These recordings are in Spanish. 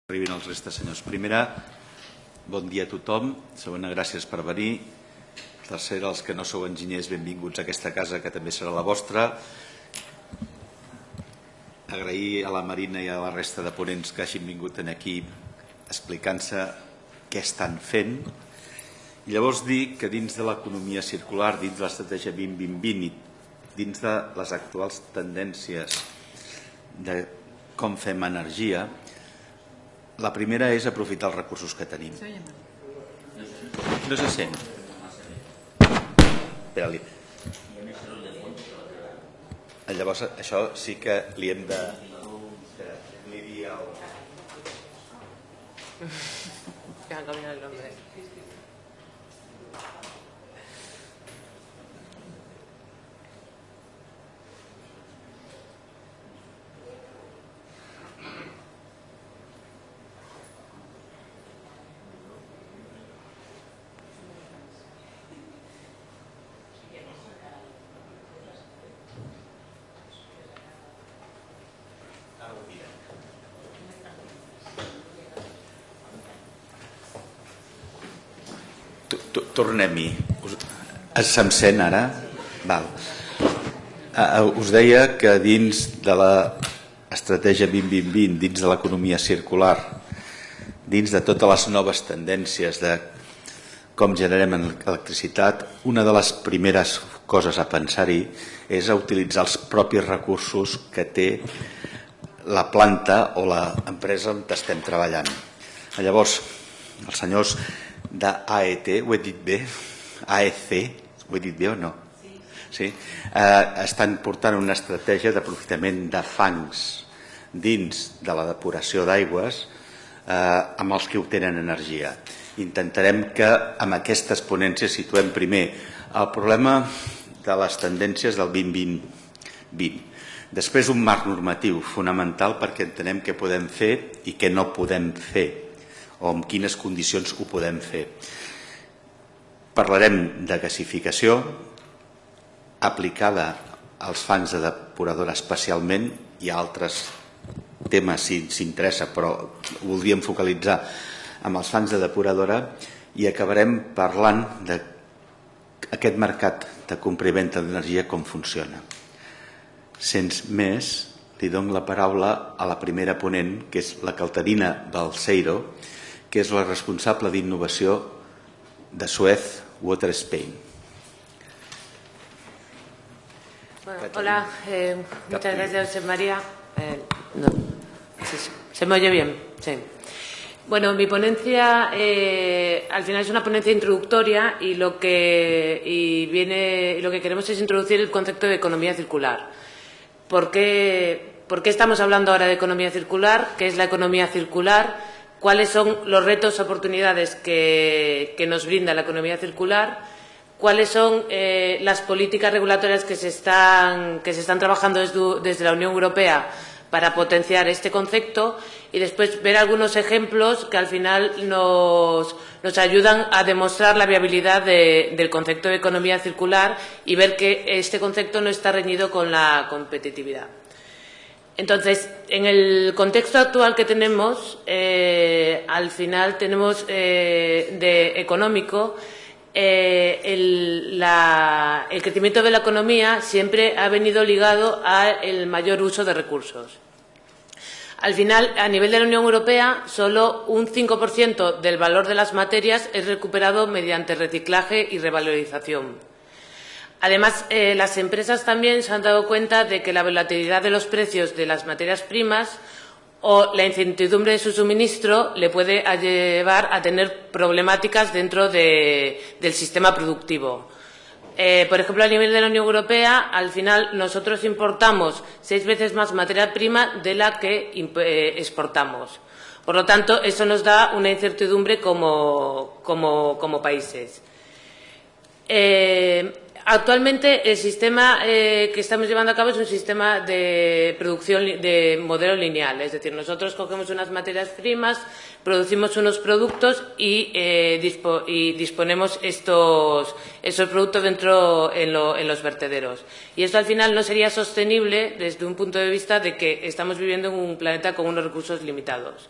Arribin els restes, senyors. Primera, bon dia a tothom. Segona, gràcies per venir. Tercera, els que no sou enginyers, benvinguts a aquesta casa, que també serà la vostra. Agrair a la Marina i a la resta de ponents que hagin vingut aquí explicant-se què estan fent. I llavors dir que dins de l'economia circular, dins de l'estratègia 2020, dins de les actuals tendències de com fem energia, la primera és aprofitar els recursos que tenim. No se sent. Espera-li. Llavors, això sí que li hem de... Li dir el... Ja ha canviat el nombre. Tornem-hi. Se'm sent ara? Val. Us deia que dins de l'estratègia 2020, dins de l'economia circular, dins de totes les noves tendències de com generem electricitat, una de les primeres coses a pensar-hi és a utilitzar els propis recursos que té la planta o l'empresa on estem treballant. Llavors, els senyors d'AET, ho he dit bé? AEC, ho he dit bé o no? Sí. Estan portant una estratègia d'aprofitament de fangs dins de la depuració d'aigües amb els que obtenen energia. Intentarem que amb aquestes ponències situem primer el problema de les tendències del 2020. Després un marc normatiu fonamental perquè entenem què podem fer i què no podem fer, o en quines condicions ho podem fer. Parlarem de gasificació aplicada als fangs de depuradora especialment, hi ha altres temes si s'interessa, però ho voldríem focalitzar amb els fangs de depuradora i acabarem parlant d'aquest mercat de compra i venda d'energia, com funciona. Sense més, li dono la paraula a la primera ponent, que és la Caterina Balseiro, que es la responsable d'innovació de Suez Water Spain. Bueno, hola, muchas gracias, José María. No, ¿se me oye bien? Sí. Bueno, mi ponencia al final es una ponencia introductoria y lo que queremos es introducir el concepto de economía circular. ¿Por qué estamos hablando ahora de economía circular? ¿Qué es la economía circular? ¿Cuáles son los retos, oportunidades que nos brinda la economía circular? ¿Cuáles son las políticas regulatorias que se están trabajando desde la Unión Europea para potenciar este concepto? Y después ver algunos ejemplos que al final nos ayudan a demostrar la viabilidad del concepto de economía circular y ver que este concepto no está reñido con la competitividad. Entonces, en el contexto actual que tenemos, al final tenemos de económico, el crecimiento de la economía siempre ha venido ligado al mayor uso de recursos. Al final, a nivel de la Unión Europea, solo un 5% del valor de las materias es recuperado mediante reciclaje y revalorización. Además, las empresas también se han dado cuenta de que la volatilidad de los precios de las materias primas o la incertidumbre de su suministro le puede llevar a tener problemáticas dentro del sistema productivo. Por ejemplo, a nivel de la Unión Europea, al final nosotros importamos 6 veces más materia prima de la que exportamos. Por lo tanto, eso nos da una incertidumbre como países. Actualmente el sistema que estamos llevando a cabo es un sistema de producción de modelo lineal, es decir, nosotros cogemos unas materias primas, producimos unos productos y disponemos esos productos en los vertederos. Y esto al final no sería sostenible desde un punto de vista de que estamos viviendo en un planeta con unos recursos limitados.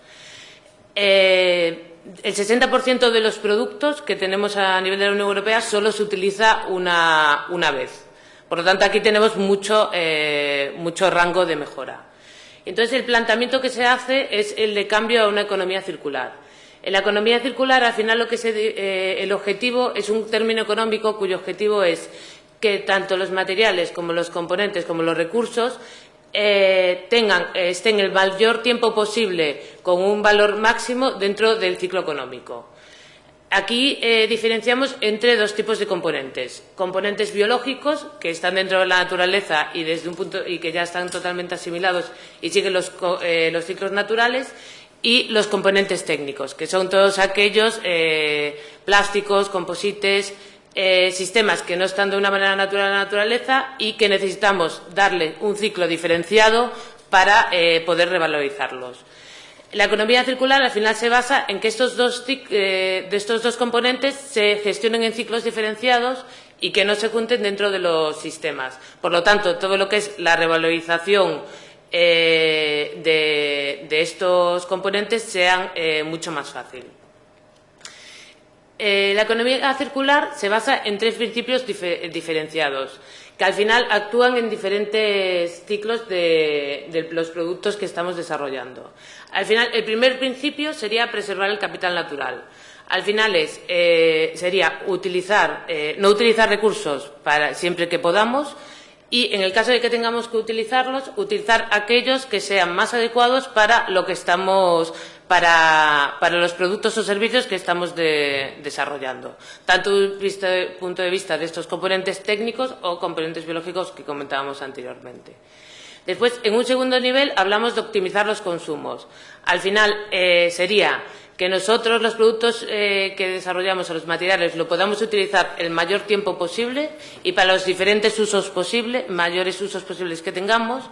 el 60% de los productos que tenemos a nivel de la Unión Europea solo se utiliza una vez. Por lo tanto, aquí tenemos mucho rango de mejora. Entonces, el planteamiento que se hace es el de cambio a una economía circular. En la economía circular, al final, el objetivo es un término económico cuyo objetivo es que tanto los materiales como los componentes como los recursos estén el mayor tiempo posible con un valor máximo dentro del ciclo económico. Aquí diferenciamos entre dos tipos de componentes. Componentes biológicos, que están dentro de la naturaleza y que ya están totalmente asimilados y siguen los ciclos naturales, y los componentes técnicos, que son todos aquellos plásticos, composites, sistemas que no están de una manera natural a la naturaleza y que necesitamos darle un ciclo diferenciado para poder revalorizarlos. La economía circular al final se basa en que estos dos componentes se gestionen en ciclos diferenciados y que no se junten dentro de los sistemas. Por lo tanto, todo lo que es la revalorización de estos componentes sean mucho más fácil. La economía circular se basa en tres principios diferenciados, que al final actúan en diferentes ciclos de los productos que estamos desarrollando. Al final, el primer principio sería preservar el capital natural. Al final sería no utilizar recursos siempre que podamos, y en el caso de que tengamos que utilizarlos, utilizar aquellos que sean más adecuados para lo que para los productos o servicios que estamos desarrollando, tanto desde el punto de vista de estos componentes técnicos o componentes biológicos que comentábamos anteriormente. Después, en un segundo nivel, hablamos de optimizar los consumos. Al final, sería que nosotros los productos que desarrollamos o los materiales lo podamos utilizar el mayor tiempo posible y para los diferentes usos posibles, mayores usos posibles que tengamos,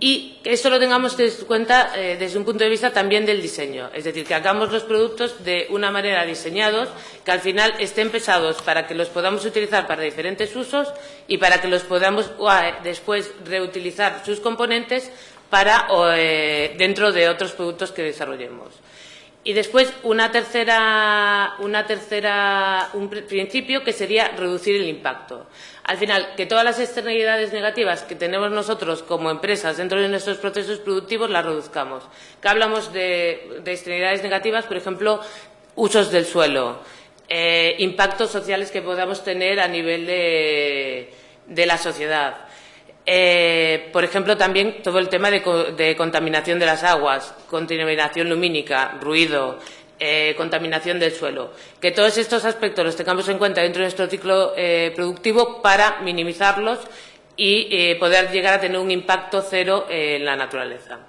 y que esto lo tengamos en cuenta desde un punto de vista también del diseño. Es decir, que hagamos los productos de una manera diseñados que al final estén pensados para que los podamos utilizar para diferentes usos y para que los podamos después reutilizar sus componentes dentro de otros productos que desarrollemos. Y después un principio que sería reducir el impacto. Al final, que todas las externalidades negativas que tenemos nosotros como empresas dentro de nuestros procesos productivos las reduzcamos. Que hablamos de externalidades negativas, por ejemplo, usos del suelo, impactos sociales que podamos tener a nivel de la sociedad. Por ejemplo, también todo el tema de contaminación de las aguas, contaminación lumínica, ruido, contaminación del suelo. Que todos estos aspectos los tengamos en cuenta dentro de nuestro ciclo productivo para minimizarlos y poder llegar a tener un impacto cero en la naturaleza.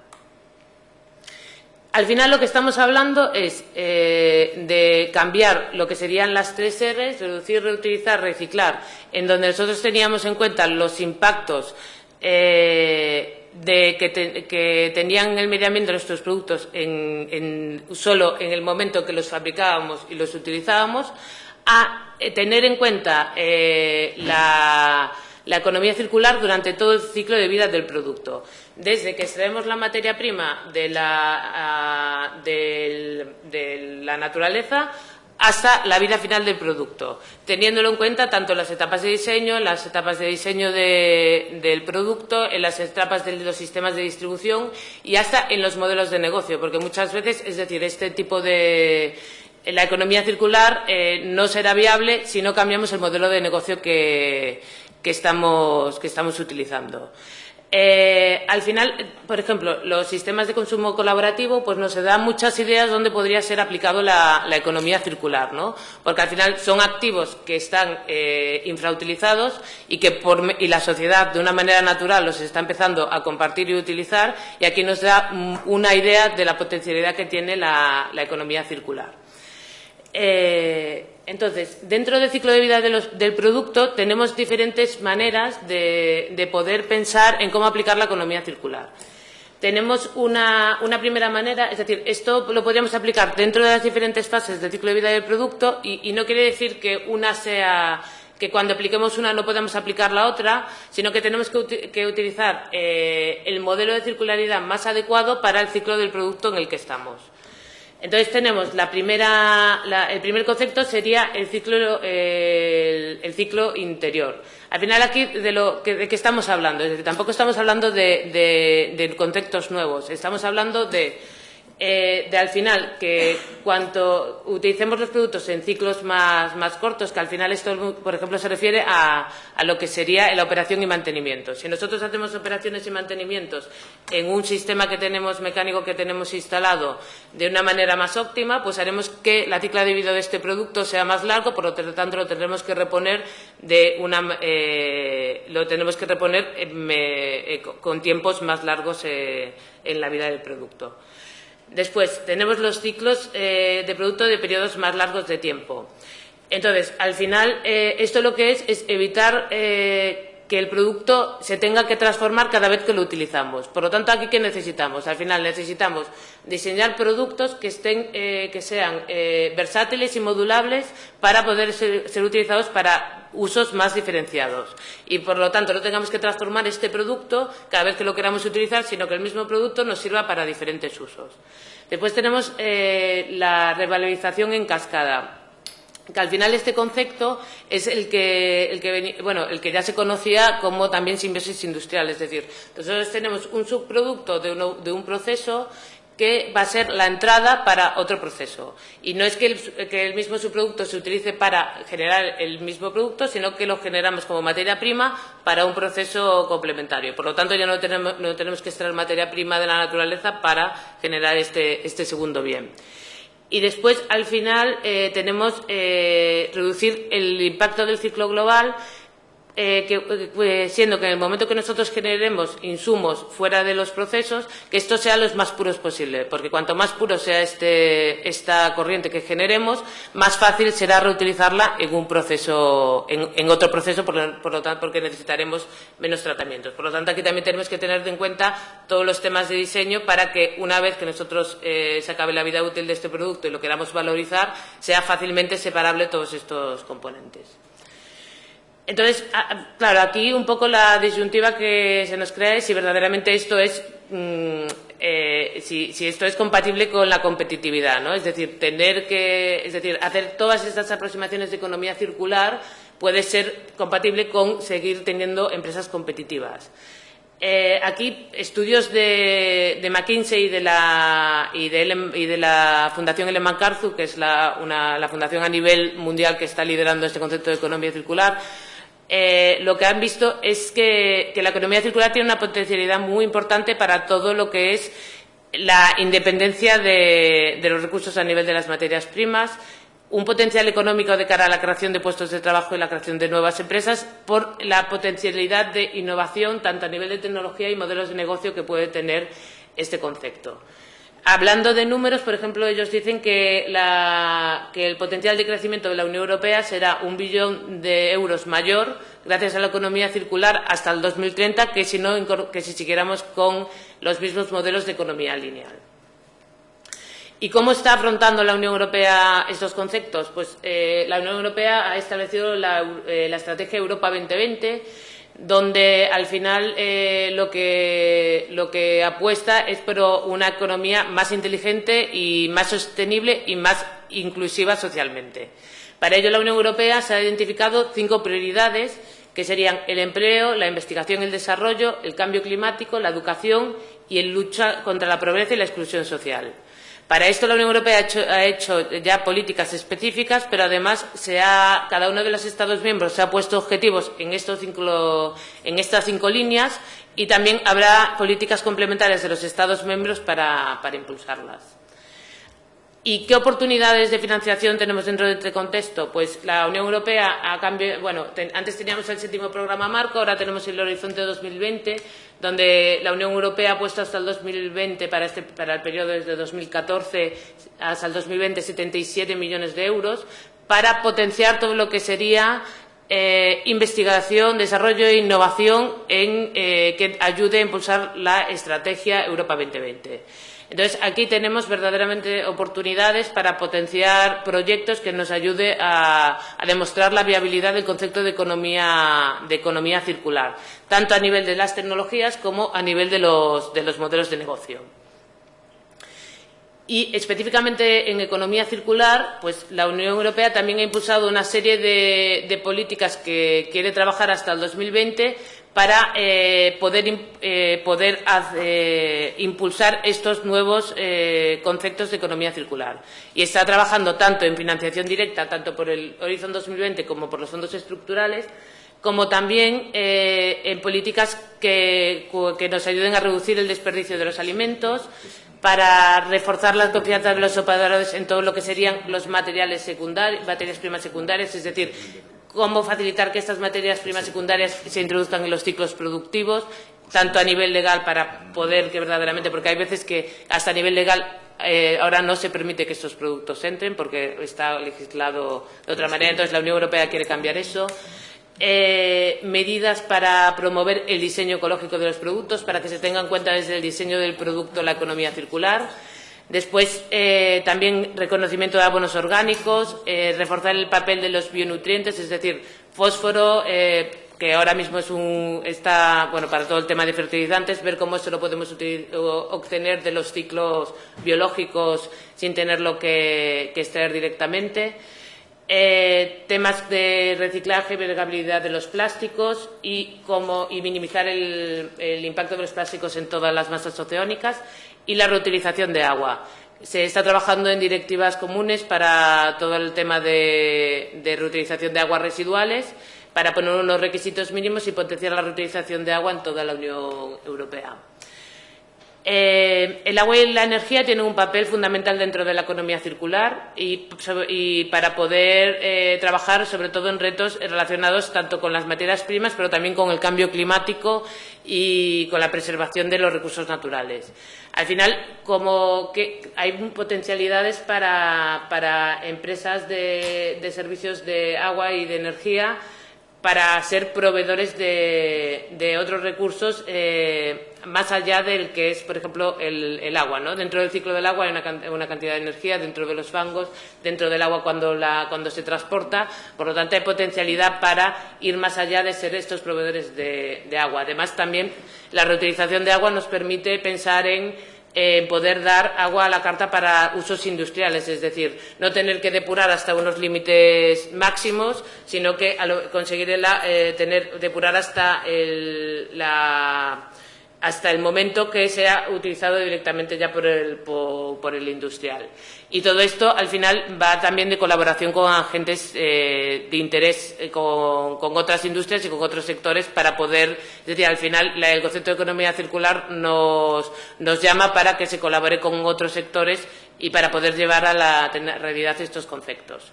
Al final, lo que estamos hablando es de cambiar lo que serían las 3 R's, reducir, reutilizar, reciclar, en donde nosotros teníamos en cuenta los impactos que tenían en el medio ambiente nuestros productos solo en el momento que los fabricábamos y los utilizábamos, a tener en cuenta la economía circular durante todo el ciclo de vida del producto. Desde que extraemos la materia prima de la naturaleza hasta la vida final del producto, teniéndolo en cuenta tanto en las etapas de diseño, del producto, en las etapas de los sistemas de distribución y hasta en los modelos de negocio, porque muchas veces, es decir, este tipo de la economía circular no será viable si no cambiamos el modelo de negocio que estamos utilizando. Al final, por ejemplo, los sistemas de consumo colaborativo pues nos dan muchas ideas donde podría ser aplicado la economía circular, ¿no? Porque al final son activos que están infrautilizados y que la sociedad de una manera natural los está empezando a compartir y utilizar, y aquí nos da una idea de la potencialidad que tiene la economía circular. Entonces, dentro del ciclo de vida del producto tenemos diferentes maneras de poder pensar en cómo aplicar la economía circular. Tenemos una primera manera, es decir, esto lo podríamos aplicar dentro de las diferentes fases del ciclo de vida del producto y no quiere decir que que cuando apliquemos una no podamos aplicar la otra, sino que tenemos que utilizar el modelo de circularidad más adecuado para el ciclo del producto en el que estamos. Entonces tenemos el primer concepto sería el ciclo interior. Al final aquí de qué estamos hablando, es decir, tampoco estamos hablando de conceptos nuevos, estamos hablando de al final que cuanto utilicemos los productos en ciclos más cortos, que al final esto, por ejemplo, se refiere a lo que sería la operación y mantenimiento. Si nosotros hacemos operaciones y mantenimientos en un sistema que tenemos mecánico que tenemos instalado de una manera más óptima, pues haremos que la ciclo de vida de este producto sea más largo, por lo tanto lo tendremos que reponer con tiempos más largos en la vida del producto. Después, tenemos los ciclos de producto de periodos más largos de tiempo. Entonces, al final, esto lo que es evitar que el producto se tenga que transformar cada vez que lo utilizamos. Por lo tanto, ¿aquí qué necesitamos? Al final necesitamos diseñar productos que sean versátiles y modulables para poder ser utilizados para usos más diferenciados. Y, por lo tanto, no tengamos que transformar este producto cada vez que lo queramos utilizar, sino que el mismo producto nos sirva para diferentes usos. Después tenemos la revalorización en cascada, que al final este concepto es el que ya se conocía como también simbiosis industrial, es decir, nosotros tenemos un subproducto de un proceso que va a ser la entrada para otro proceso. Y no es que el mismo subproducto se utilice para generar el mismo producto, sino que lo generamos como materia prima para un proceso complementario. Por lo tanto, ya no tenemos que extraer materia prima de la naturaleza para generar este segundo bien. Y después, al final, tenemos reducir el impacto del ciclo global, siendo que en el momento que nosotros generemos insumos fuera de los procesos, que estos sean los más puros posible, porque cuanto más puro sea esta corriente que generemos, más fácil será reutilizarla en un proceso, en otro proceso, por lo tanto, porque necesitaremos menos tratamientos. Por lo tanto, aquí también tenemos que tener en cuenta todos los temas de diseño para que una vez que nosotros se acabe la vida útil de este producto y lo queramos valorizar, sea fácilmente separable todos estos componentes. Entonces, claro, aquí un poco la disyuntiva que se nos crea es si verdaderamente esto es, si esto es compatible con la competitividad, ¿no? Es decir, hacer todas estas aproximaciones de economía circular puede ser compatible con seguir teniendo empresas competitivas. Aquí estudios de McKinsey y de la Fundación Ellen MacArthur, que es la fundación a nivel mundial que está liderando este concepto de economía circular, lo que han visto es que la economía circular tiene una potencialidad muy importante para todo lo que es la independencia de los recursos a nivel de las materias primas, un potencial económico de cara a la creación de puestos de trabajo y la creación de nuevas empresas por la potencialidad de innovación tanto a nivel de tecnología y modelos de negocio que puede tener este concepto. Hablando de números, por ejemplo, ellos dicen que el potencial de crecimiento de la Unión Europea será 1 billón de euros mayor gracias a la economía circular hasta el 2030 que si siguiéramos con los mismos modelos de economía lineal. ¿Y cómo está afrontando la Unión Europea estos conceptos? Pues la Unión Europea ha establecido la Estrategia Europa 2020, donde al final lo que apuesta es por una economía más inteligente y más sostenible y más inclusiva socialmente. Para ello, la Unión Europea se ha identificado 5 prioridades, que serían el empleo, la investigación y el desarrollo, el cambio climático, la educación y la lucha contra la pobreza y la exclusión social. Para esto la Unión Europea ha hecho ya políticas específicas, pero además cada uno de los Estados miembros se ha puesto objetivos en estas 5 líneas y también habrá políticas complementarias de los Estados miembros para impulsarlas. ¿Y qué oportunidades de financiación tenemos dentro de este contexto? Pues la Unión Europea antes teníamos el 7º programa marco, ahora tenemos el Horizonte 2020, donde la Unión Europea ha puesto hasta el 2020, para el periodo desde 2014 hasta el 2020, 77 millones de euros, para potenciar todo lo que sería investigación, desarrollo e innovación que ayude a impulsar la Estrategia Europa 2020. Entonces, aquí tenemos verdaderamente oportunidades para potenciar proyectos que nos ayude a demostrar la viabilidad del concepto de economía circular, tanto a nivel de las tecnologías como a nivel de los modelos de negocio. Y específicamente en economía circular, pues la Unión Europea también ha impulsado una serie de políticas que quiere trabajar hasta el 2020 para poder impulsar estos nuevos conceptos de economía circular. Y está trabajando tanto en financiación directa, tanto por el Horizon 2020 como por los fondos estructurales, como también en políticas que nos ayuden a reducir el desperdicio de los alimentos, para reforzar la confianza de los operadores en todo lo que serían los materias primas secundarias, es decir, cómo facilitar que estas materias primas secundarias se introduzcan en los ciclos productivos, tanto a nivel legal para poder que verdaderamente, porque hay veces que hasta a nivel legal ahora no se permite que estos productos entren porque está legislado de otra manera, entonces la Unión Europea quiere cambiar eso. Medidas para promover el diseño ecológico de los productos, para que se tenga en cuenta desde el diseño del producto la economía circular. Después, también reconocimiento de abonos orgánicos, reforzar el papel de los bionutrientes, es decir, fósforo, que ahora mismo está para todo el tema de fertilizantes, ver cómo esto lo podemos obtener de los ciclos biológicos sin tenerlo que extraer directamente. Temas de reciclaje y biodegradabilidad de los plásticos y minimizar el impacto de los plásticos en todas las masas oceánicas y la reutilización de agua. Se está trabajando en directivas comunes para todo el tema de reutilización de aguas residuales, para poner unos requisitos mínimos y potenciar la reutilización de agua en toda la Unión Europea. El agua y la energía tienen un papel fundamental dentro de la economía circular y para poder trabajar sobre todo en retos relacionados tanto con las materias primas pero también con el cambio climático y con la preservación de los recursos naturales. Al final, como que hay potencialidades para empresas de servicios de agua y de energía para ser proveedores de otros recursos más allá del que es, por ejemplo, el agua, ¿no? Dentro del ciclo del agua hay una cantidad de energía, dentro de los fangos, dentro del agua cuando se transporta, por lo tanto hay potencialidad para ir más allá de ser estos proveedores de agua. Además, también la reutilización de agua nos permite pensar en poder dar agua a la carta para usos industriales, es decir, no tener que depurar hasta unos límites máximos, sino que conseguir depurar hasta el momento que sea utilizado directamente ya por el industrial. Y todo esto, al final, va también de colaboración con agentes de interés, con otras industrias y con otros sectores para poder, es decir, al final, el concepto de economía circular nos llama para que se colabore con otros sectores y para poder llevar a la realidad estos conceptos.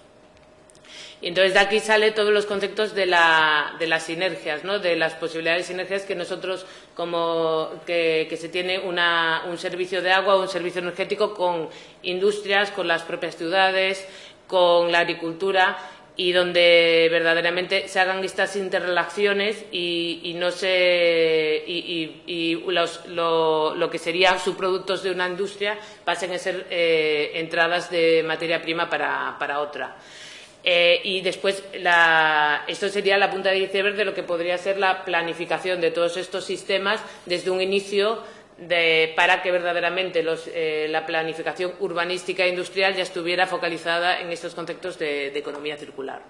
Y entonces de aquí salen todos los conceptos de las sinergias, ¿no? De las posibilidades de sinergias que nosotros, que se tiene un servicio de agua o un servicio energético con industrias, con las propias ciudades, con la agricultura y donde verdaderamente se hagan estas interrelaciones y lo que serían subproductos de una industria pasen a ser entradas de materia prima para otra. Y después, esto sería la punta de iceberg de lo que podría ser la planificación de todos estos sistemas desde un inicio para que verdaderamente la planificación urbanística e industrial ya estuviera focalizada en estos conceptos de economía circular.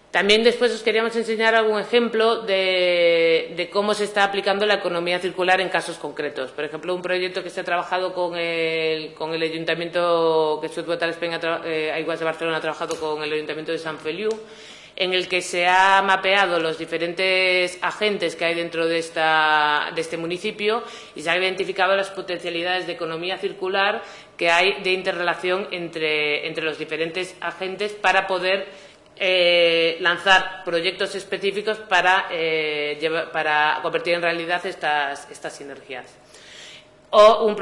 También después os queríamos enseñar algún ejemplo de cómo se está aplicando la economía circular en casos concretos. Por ejemplo, un proyecto que se ha trabajado con el Ayuntamiento, que Southwater Spain, Aigües de Barcelona ha trabajado con el Ayuntamiento de Sant Feliu, en el que se ha mapeado los diferentes agentes que hay dentro de este municipio y se han identificado las potencialidades de economía circular que hay de interrelación entre los diferentes agentes para poder lanzar proyectos específicos para convertir en realidad estas sinergias. O,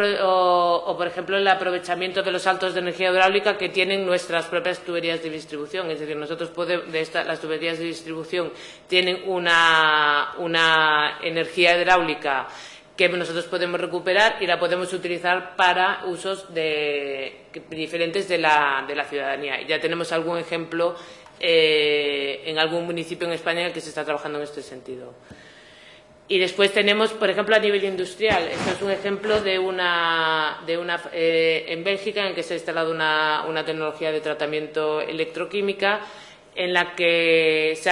por ejemplo, el aprovechamiento de los saltos de energía hidráulica que tienen nuestras propias tuberías de distribución. Es decir, nosotros las tuberías de distribución tienen una energía hidráulica que nosotros podemos recuperar y la podemos utilizar para usos diferentes de la ciudadanía. Y ya tenemos algún ejemplo en algún municipio en España en el que se está trabajando en este sentido. Y después tenemos, por ejemplo, a nivel industrial. Esto es un ejemplo en Bélgica, en que se ha instalado una tecnología de tratamiento electroquímica en la que se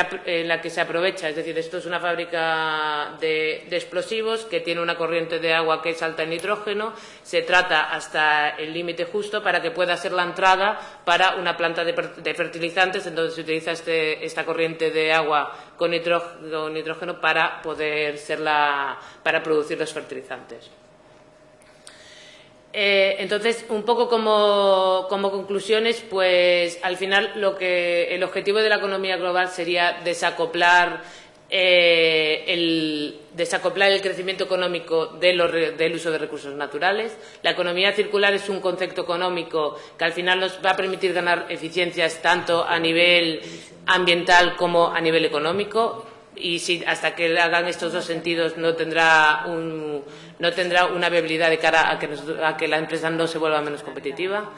aprovecha. Es decir, esto es una fábrica de explosivos que tiene una corriente de agua que es alta en nitrógeno. Se trata hasta el límite justo para que pueda ser la entrada para una planta de fertilizantes. Entonces se utiliza esta corriente de agua con nitrógeno para poder para producir los fertilizantes. Entonces, un poco como conclusiones, pues al final el objetivo de la economía global sería desacoplar el crecimiento económico del uso de recursos naturales. La economía circular es un concepto económico que al final nos va a permitir ganar eficiencias tanto a nivel ambiental como a nivel económico. Y hasta que hagan estos dos sentidos no tendrá una viabilidad de cara a que la empresa no se vuelva menos competitiva.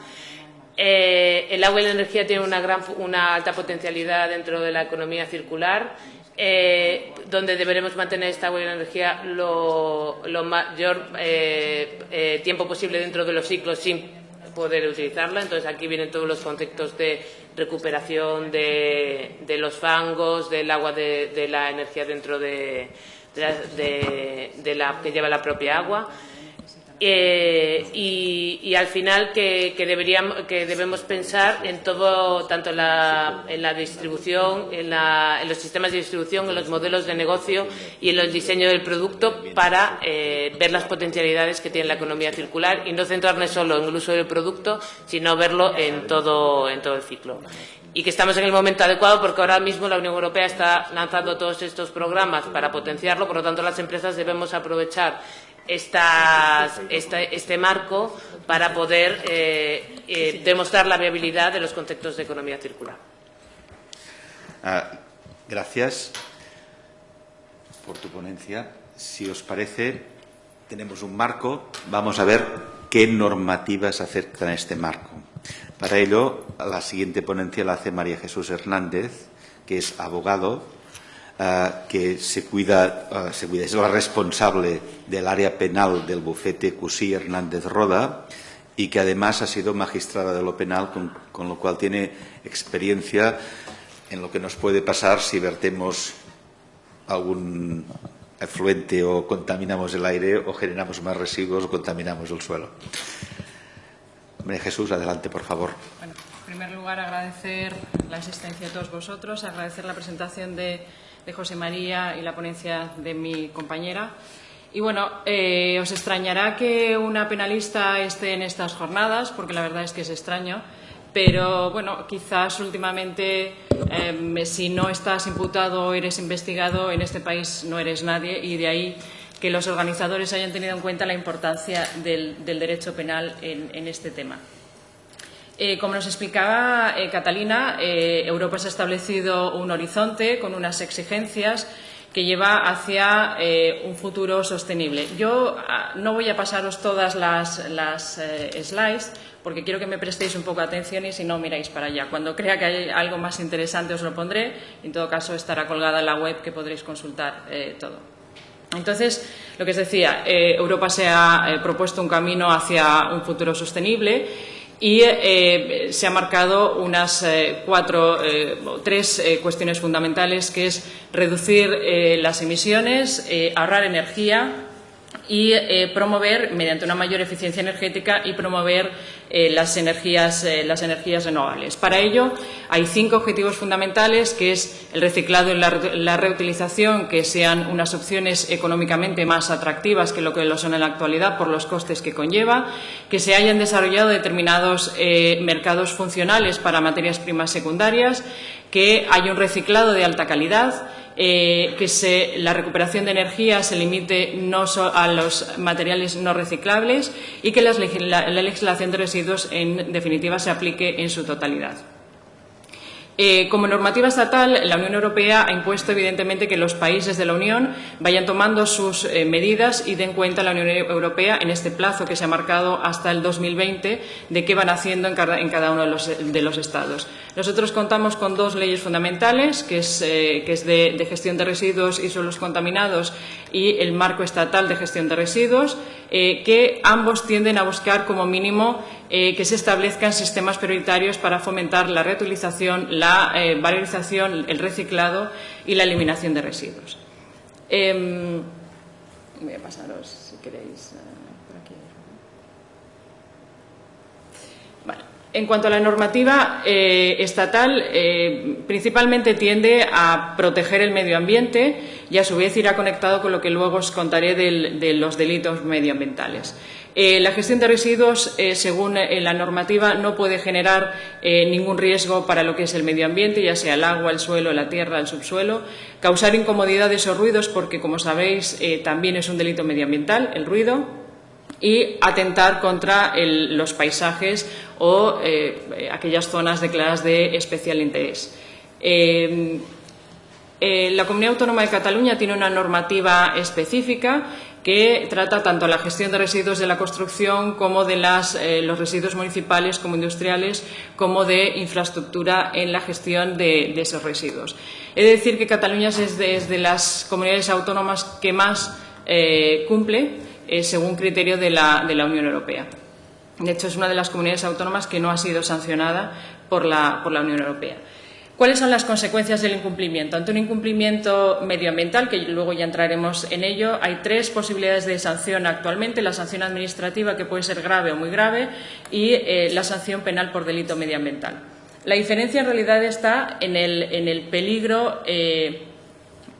El agua y la energía tienen una alta potencialidad dentro de la economía circular, donde deberemos mantener esta agua y la energía lo mayor tiempo posible dentro de los ciclos sin poder utilizarla. Entonces, aquí vienen todos los conceptos de recuperación de los fangos, del agua, de la energía dentro de la que lleva la propia agua. Y al final que debemos pensar en todo, tanto en la distribución, en los sistemas de distribución, en los modelos de negocio y en el diseño del producto para ver las potencialidades que tiene la economía circular y no centrarnos solo en el uso del producto, sino verlo en todo el ciclo. Y que estamos en el momento adecuado porque ahora mismo la Unión Europea está lanzando todos estos programas para potenciarlo, por lo tanto las empresas debemos aprovechar este marco para poder demostrar la viabilidad de los conceptos de economía circular. Gracias por tu ponencia. Si os parece, tenemos un marco. Vamos a ver qué normativas acercan a este marco. Para ello, la siguiente ponencia la hace María Jesús Hernández, que es abogado, que se cuida, es la responsable del área penal del bufete Cusí Hernández Roda y que además ha sido magistrada de lo penal, con lo cual tiene experiencia en lo que nos puede pasar si vertemos algún efluente o contaminamos el aire o generamos más residuos o contaminamos el suelo. María Jesús, adelante, por favor. Bueno, en primer lugar, agradecer la asistencia de todos vosotros, agradecer la presentación de José María y la ponencia de mi compañera. Y bueno, os extrañará que una penalista esté en estas jornadas, porque la verdad es que es extraño, pero bueno, quizás últimamente si no estás imputado o eres investigado, en este país no eres nadie, y de ahí que los organizadores hayan tenido en cuenta la importancia del derecho penal en este tema. Como nos explicaba Catalina, Europa se ha establecido un horizonte con unas exigencias que lleva hacia un futuro sostenible. Yo no voy a pasaros todas las slides porque quiero que me prestéis un poco de atención y si no, miráis para allá. Cuando crea que hay algo más interesante os lo pondré. En todo caso, estará colgada en la web que podréis consultar todo. Entonces, lo que os decía, Europa se ha propuesto un camino hacia un futuro sostenible y se ha marcado unas tres cuestiones fundamentales, que es reducir las emisiones, ahorrar energía y promover, mediante una mayor eficiencia energética, y promover las energías renovables. Para ello hay 5 objetivos fundamentales, que es el reciclado y la reutilización, que sean unas opciones económicamente más atractivas que lo son en la actualidad por los costes que conlleva, que se hayan desarrollado determinados mercados funcionales para materias primas secundarias, que haya un reciclado de alta calidad, que la recuperación de energía se limite no a los materiales no reciclables y que la legislación de residuos, en definitiva, se aplique en su totalidad. Como normativa estatal, la Unión Europea ha impuesto, evidentemente, que los países de la Unión vayan tomando sus medidas y den cuenta a la Unión Europea, en este plazo que se ha marcado hasta el 2020, de qué van haciendo en cada uno de los Estados. Nosotros contamos con dos leyes fundamentales, que es de gestión de residuos y suelos contaminados y el marco estatal de gestión de residuos, que ambos tienden a buscar, como mínimo, que se establezcan sistemas prioritarios para fomentar la reutilización, la valorización, el reciclado y la eliminación de residuos. Voy a pasaros, si queréis, por aquí. Vale. En cuanto a la normativa estatal, principalmente tiende a proteger el medio ambiente y, a su vez, irá conectado con lo que luego os contaré de los delitos medioambientales. La gestión de residuos, según la normativa, no puede generar ningún riesgo para lo que es el medio ambiente, ya sea el agua, el suelo, la tierra, el subsuelo, causar incomodidades o ruidos, porque, como sabéis, también es un delito medioambiental, el ruido, y atentar contra los paisajes o aquellas zonas declaradas de especial interés. La Comunidad Autónoma de Cataluña tiene una normativa específica que trata tanto la gestión de residuos de la construcción como de los residuos municipales como industriales, como de infraestructura en la gestión de esos residuos. He de decir que Cataluña es de las comunidades autónomas que más cumple según criterio de la Unión Europea. De hecho, es una de las comunidades autónomas que no ha sido sancionada por la Unión Europea. ¿Cuáles son las consecuencias del incumplimiento? Ante un incumplimiento medioambiental, que luego ya entraremos en ello, hay tres posibilidades de sanción actualmente: la sanción administrativa, que puede ser grave o muy grave, y la sanción penal por delito medioambiental. La diferencia en realidad está en el peligro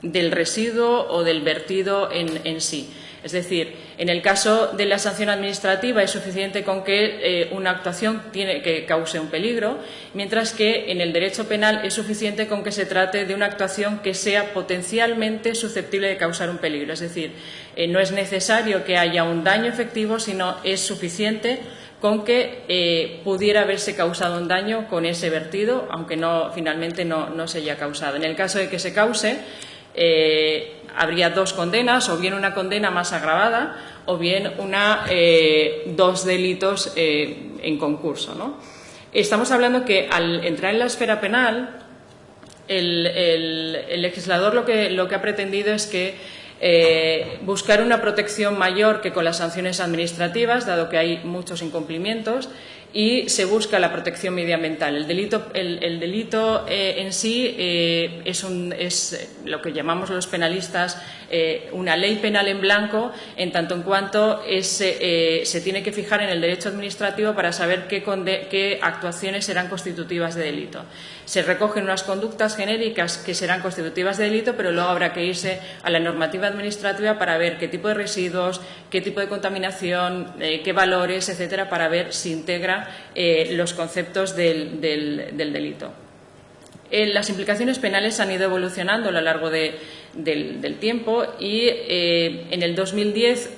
del residuo o del vertido en sí. Es decir, en el caso de la sanción administrativa es suficiente con que una actuación que cause un peligro, mientras que en el derecho penal es suficiente con que se trate de una actuación que sea potencialmente susceptible de causar un peligro. Es decir, no es necesario que haya un daño efectivo, sino es suficiente con que pudiera haberse causado un daño con ese vertido, aunque finalmente no se haya causado. En el caso de que se cause, habría dos condenas, o bien una condena más agravada o bien dos delitos en concurso, ¿no? Estamos hablando que, al entrar en la esfera penal, el legislador lo que ha pretendido es que buscar una protección mayor que con las sanciones administrativas, dado que hay muchos incumplimientos, y se busca la protección medioambiental. El delito en sí es lo que llamamos los penalistas una ley penal en blanco, en tanto en cuanto se tiene que fijar en el derecho administrativo para saber qué actuaciones serán constitutivas de delito. Se recogen unas conductas genéricas que serán constitutivas de delito, pero luego habrá que irse a la normativa administrativa para ver qué tipo de residuos, qué tipo de contaminación, qué valores, etcétera, para ver si integra los conceptos del delito. Las implicaciones penales han ido evolucionando a lo largo del tiempo y en el 2010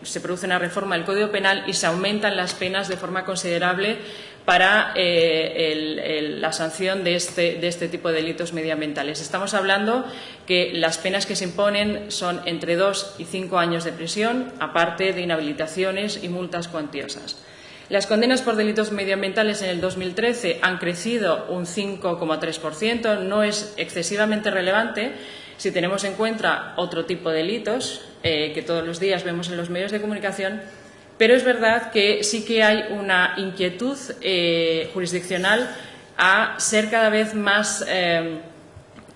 se produce una reforma del Código Penal y se aumentan las penas de forma considerable para la sanción de este tipo de delitos medioambientales. Estamos hablando que las penas que se imponen son entre 2 y 5 años de prisión, aparte de inhabilitaciones y multas cuantiosas. Las condenas por delitos medioambientales en el 2013 han crecido un 5,3%, no es excesivamente relevante si tenemos en cuenta otro tipo de delitos que todos los días vemos en los medios de comunicación, pero es verdad que sí que hay una inquietud jurisdiccional a ser cada vez más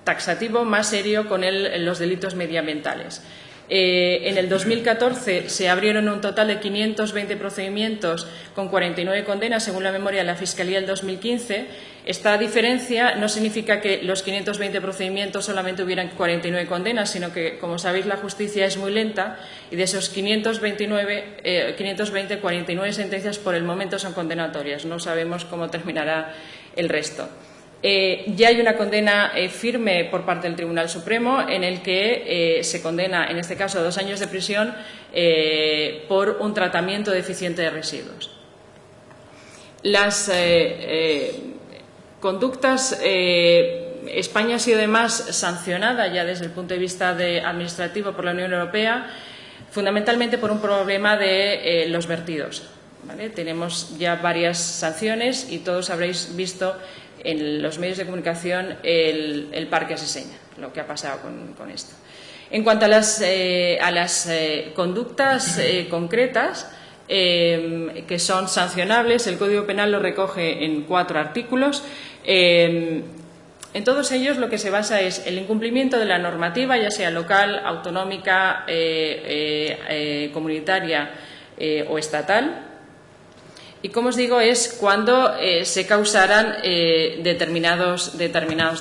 taxativo, más serio con los delitos medioambientales. En el 2014 se abrieron un total de 520 procedimientos con 49 condenas, según la memoria de la Fiscalía del 2015. Esta diferencia no significa que los 520 procedimientos solamente hubieran 49 condenas, sino que, como sabéis, la justicia es muy lenta y de esos 520, 49 sentencias por el momento son condenatorias. No sabemos cómo terminará el resto. Ya hay una condena firme por parte del Tribunal Supremo en el que se condena, en este caso, a 2 años de prisión por un tratamiento deficiente de residuos. conductas, España ha sido además sancionada ya desde el punto de vista administrativo por la Unión Europea, fundamentalmente por un problema de los vertidos, ¿vale? Tenemos ya varias sanciones y todos habréis visto en los medios de comunicación el parque Seseña, lo que ha pasado con esto. En cuanto a las conductas concretas que son sancionables, el Código Penal lo recoge en 4 artículos. En todos ellos lo que se basa es el incumplimiento de la normativa, ya sea local, autonómica, comunitaria o estatal. Y, como os digo, es cuando se causaran determinados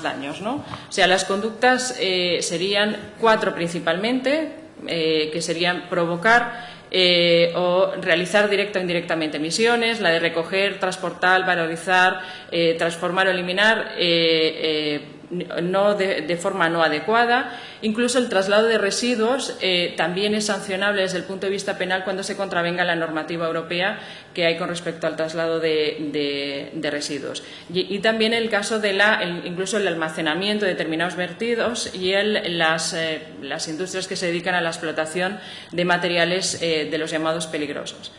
daños, ¿no? O sea, las conductas serían 4 principalmente, que serían provocar o realizar directa o indirectamente emisiones, la de recoger, transportar, valorizar, transformar o eliminar de forma no adecuada. Incluso el traslado de residuos también es sancionable desde el punto de vista penal cuando se contravenga la normativa europea que hay con respecto al traslado de residuos. Y también el caso de incluso el almacenamiento de determinados vertidos y las industrias que se dedican a la explotación de materiales de los llamados peligrosos.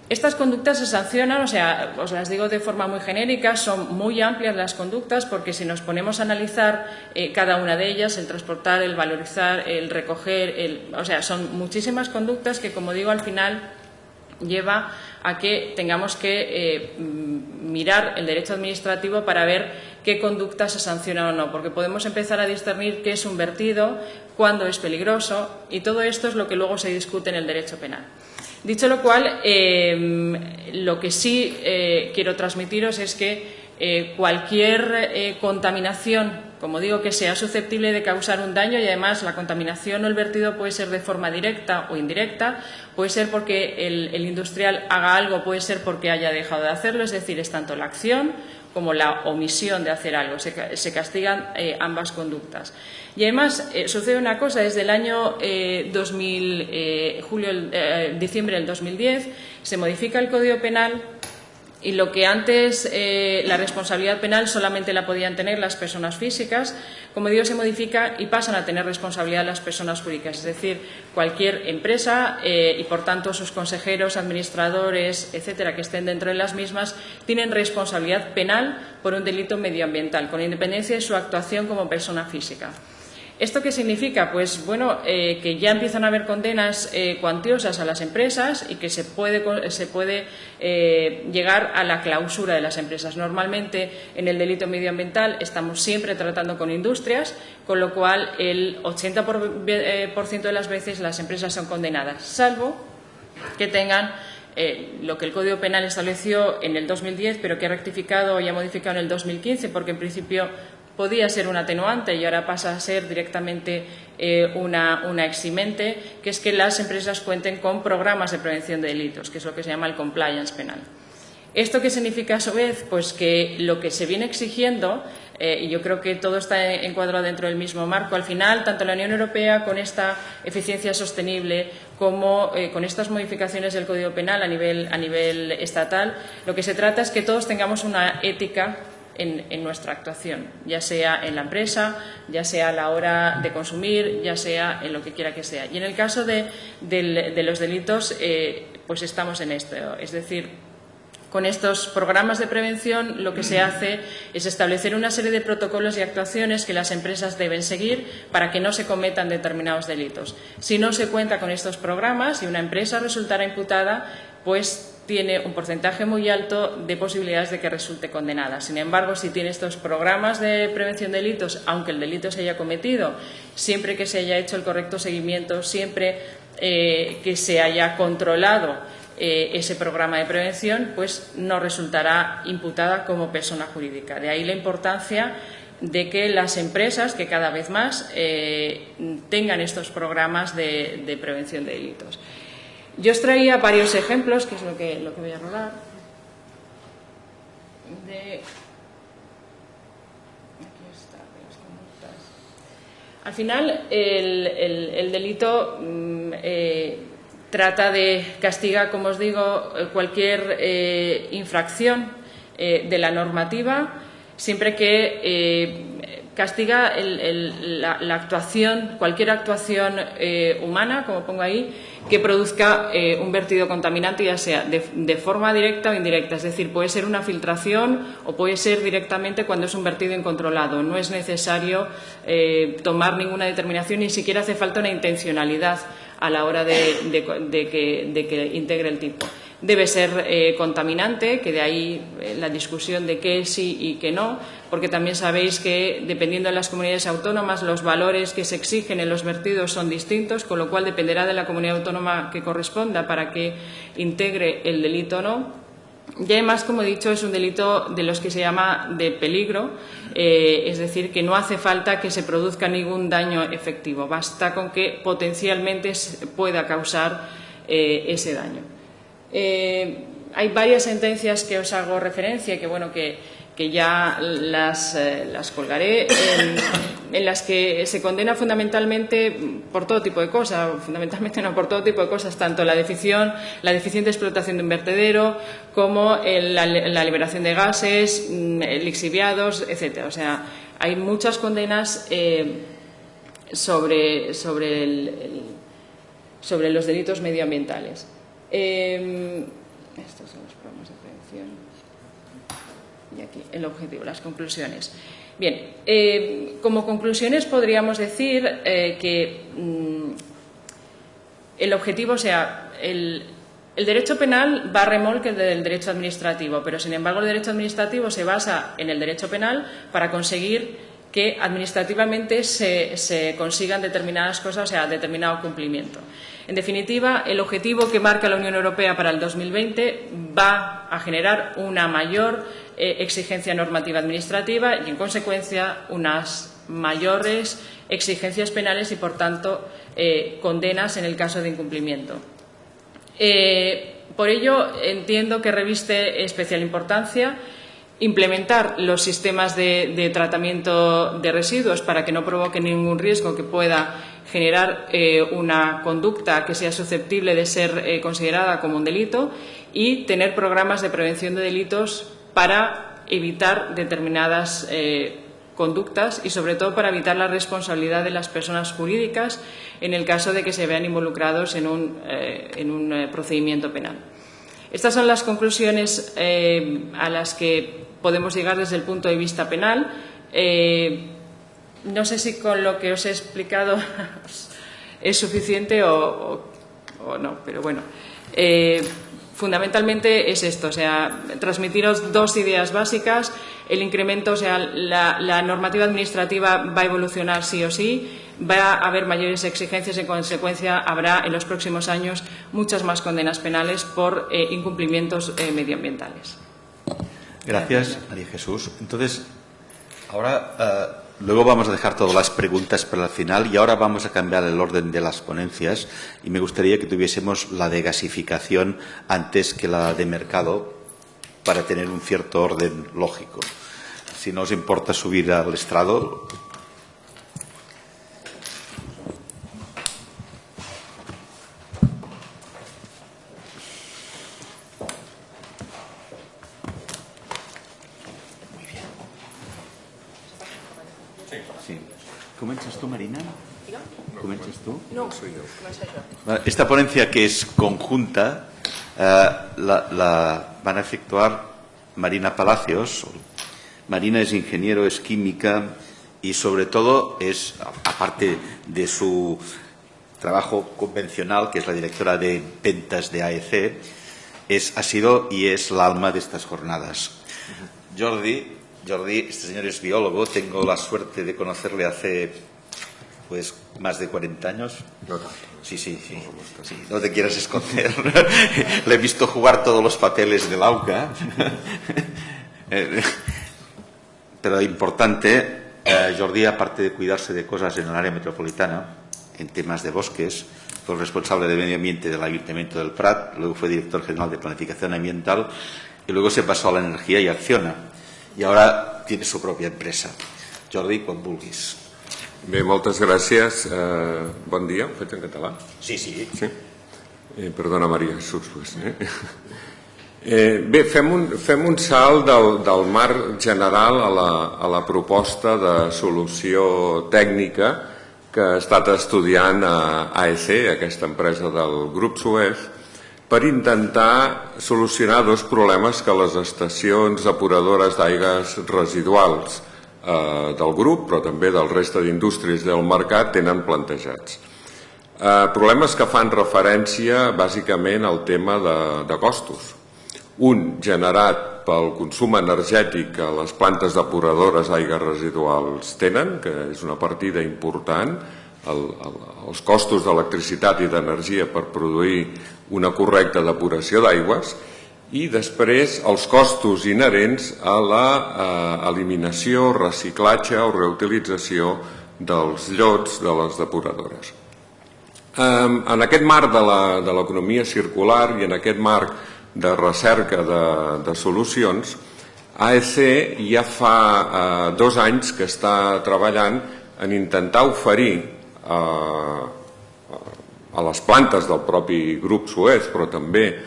Estas conductas se sancionan, o sea, os las digo de forma muy genérica, son muy amplias las conductas porque si nos ponemos a analizar cada una de ellas, el transportar, el valorizar, el recoger, o sea, son muchísimas conductas que, como digo, al final lleva a que tengamos que mirar el derecho administrativo para ver qué conductas se sancionan o no, porque podemos empezar a discernir qué es un vertido, cuándo es peligroso, y todo esto es lo que luego se discute en el derecho penal. Dicho lo cual, lo que sí quiero transmitiros es que cualquier contaminación, como digo, que sea susceptible de causar un daño, y además la contaminación o el vertido puede ser de forma directa o indirecta, puede ser porque el industrial haga algo, puede ser porque haya dejado de hacerlo, es decir, es tanto la acción como la omisión de hacer algo, se castigan ambas conductas. Y además sucede una cosa, desde el año diciembre del 2010 se modifica el Código Penal y lo que antes la responsabilidad penal solamente la podían tener las personas físicas, como digo, se modifica y pasan a tener responsabilidad las personas jurídicas, es decir, cualquier empresa y, por tanto, sus consejeros, administradores, etcétera, que estén dentro de las mismas, tienen responsabilidad penal por un delito medioambiental, con independencia de su actuación como persona física. ¿Esto qué significa? Pues bueno, que ya empiezan a haber condenas cuantiosas a las empresas y que se puede llegar a la clausura de las empresas. Normalmente en el delito medioambiental estamos siempre tratando con industrias, con lo cual el 80% de las veces las empresas son condenadas, salvo que tengan lo que el Código Penal estableció en el 2010, pero que ha rectificado y ha modificado en el 2015, porque en principio podía ser un atenuante y ahora pasa a ser directamente una eximente, que es que las empresas cuenten con programas de prevención de delitos, que es lo que se llama el compliance penal. ¿Esto qué significa a su vez? Pues que lo que se viene exigiendo, y yo creo que todo está encuadrado dentro del mismo marco, al final, tanto la Unión Europea con esta eficiencia sostenible como con estas modificaciones del Código Penal a nivel estatal, lo que se trata es que todos tengamos una ética en nuestra actuación, ya sea en la empresa, ya sea a la hora de consumir, ya sea en lo que quiera que sea. Y en el caso de los delitos, pues estamos en esto, es decir, con estos programas de prevención lo que se hace es establecer una serie de protocolos y actuaciones que las empresas deben seguir para que no se cometan determinados delitos. Si no se cuenta con estos programas y una empresa resultara imputada, pues tiene un porcentaje muy alto de posibilidades de que resulte condenada. Sin embargo, si tiene estos programas de prevención de delitos, aunque el delito se haya cometido, siempre que se haya hecho el correcto seguimiento, siempre que se haya controlado ese programa de prevención, pues no resultará imputada como persona jurídica. De ahí la importancia de que las empresas, que cada vez más tengan estos programas de prevención de delitos. Yo os traía varios ejemplos, que es lo que voy a rodar. Aquí está, las conductas. Al final, el delito castiga, como os digo, cualquier infracción de la normativa siempre que castiga la actuación, cualquier actuación humana, como pongo ahí, que produzca un vertido contaminante, ya sea de forma directa o indirecta. Es decir, puede ser una filtración o puede ser directamente cuando es un vertido incontrolado. No es necesario tomar ninguna determinación, ni siquiera hace falta una intencionalidad a la hora de que integre el tipo. Debe ser contaminante, que de ahí la discusión de qué sí y qué no, porque también sabéis que, dependiendo de las comunidades autónomas, los valores que se exigen en los vertidos son distintos, con lo cual dependerá de la comunidad autónoma que corresponda para que integre el delito o no. Y además, como he dicho, es un delito de los que se llama de peligro, es decir, que no hace falta que se produzca ningún daño efectivo, basta con que potencialmente pueda causar ese daño. Hay varias sentencias que os hago referencia, que ya las colgaré, en las que se condena fundamentalmente por todo tipo de cosas, fundamentalmente no, por todo tipo de cosas, tanto la deficiente explotación de un vertedero como la liberación de gases, lixiviados, etcétera. O sea, hay muchas condenas sobre los delitos medioambientales. Estos son los programas de prevención. Y aquí el objetivo, las conclusiones. Bien, como conclusiones podríamos decir que el objetivo, o sea, el derecho penal va a remolque del derecho administrativo, pero sin embargo el derecho administrativo se basa en el derecho penal para conseguir que administrativamente se consigan determinadas cosas, o sea, determinado cumplimiento. En definitiva, el objetivo que marca la Unión Europea para el 2020 va a generar una mayor exigencia normativa administrativa y, en consecuencia, unas mayores exigencias penales y, por tanto, condenas en el caso de incumplimiento. Por ello, entiendo que reviste especial importancia implementar los sistemas de tratamiento de residuos para que no provoque ningún riesgo que pueda generar una conducta que sea susceptible de ser considerada como un delito, y tener programas de prevención de delitos para evitar determinadas conductas y, sobre todo, para evitar la responsabilidad de las personas jurídicas en el caso de que se vean involucrados en un procedimiento penal. Estas son las conclusiones a las que podemos llegar desde el punto de vista penal. No sé si con lo que os he explicado es suficiente o no, pero bueno. Fundamentalmente es esto, o sea, transmitiros dos ideas básicas. El incremento, o sea, la normativa administrativa va a evolucionar sí o sí, va a haber mayores exigencias y, en consecuencia, habrá en los próximos años muchas más condenas penales por incumplimientos medioambientales. Gracias, María Jesús. Entonces, ahora luego vamos a dejar todas las preguntas para el final y ahora vamos a cambiar el orden de las ponencias y me gustaría que tuviésemos la de gasificación antes que la de mercado para tener un cierto orden lógico. Si no os importa subir al estrado. ¿Comences tú, Marina? ¿Comences tú? No, soy yo. Esta ponencia, que es conjunta, la van a efectuar Marina Palacios. Marina es ingeniero, es química y, sobre todo, es, aparte de su trabajo convencional, que es la directora de ventas de AEC, ha sido y es el alma de estas jornadas. Jordi, este señor es biólogo, tengo la suerte de conocerle hace más de 40 años. No tanto. Sí, no te quieras esconder. Le he visto jugar todos los papeles del AUCA. Pero importante, Jordi, aparte de cuidarse de cosas en el área metropolitana, en temas de bosques, fue responsable de medio ambiente del Ayuntamiento del Prat, luego fue director general de planificación ambiental y luego se pasó a la energía y Acciona. I ara tiene su pròpia empresa. Jordi, quan vulguis. Bé, moltes gràcies. Bon dia, ho faig en català? Sí. Perdona, María Jesús. Bé, fem un salt del marc general a la proposta de solució tècnica que ha estat estudiant AEC, aquesta empresa del grup Suez, per intentar solucionar dos problemes que les estacions depuradores d'aigües residuals del grup, però també del reste d'indústries del mercat, tenen plantejats. Problemes que fan referència bàsicament al tema de costos. Un generat pel consum energètic que les plantes depuradores d'aigües residuals tenen, que és una partida important, els costos d'electricitat i d'energia per produir una correcta depuració d'aigües, i després els costos inherents a l'eliminació, reciclatge o reutilització dels llots de les depuradores. En aquest marc de l'economia circular i en aquest marc de recerca de solucions, AEC ja fa 2 anys que està treballant en intentar oferir a les plantes del propi grup Suez, però també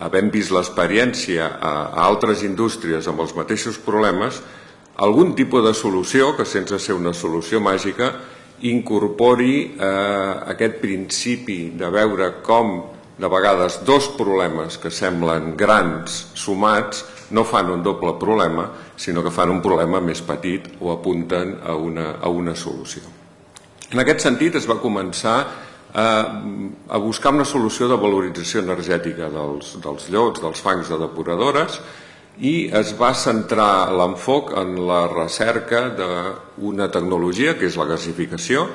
havent vist l'experiència a altres indústries amb els mateixos problemes, algun tipus de solució que, sense ser una solució màgica, incorpori aquest principi de veure com de vegades dos problemes que semblen grans sumats no fan un doble problema, sinó que fan un problema més petit o apunten a una solució. En aquest sentit es va començar a buscar una solució de valorització energètica dels llots, dels fangs de depuradores, i es va centrar l'enfoc en la recerca d'una tecnologia, que és la gasificació,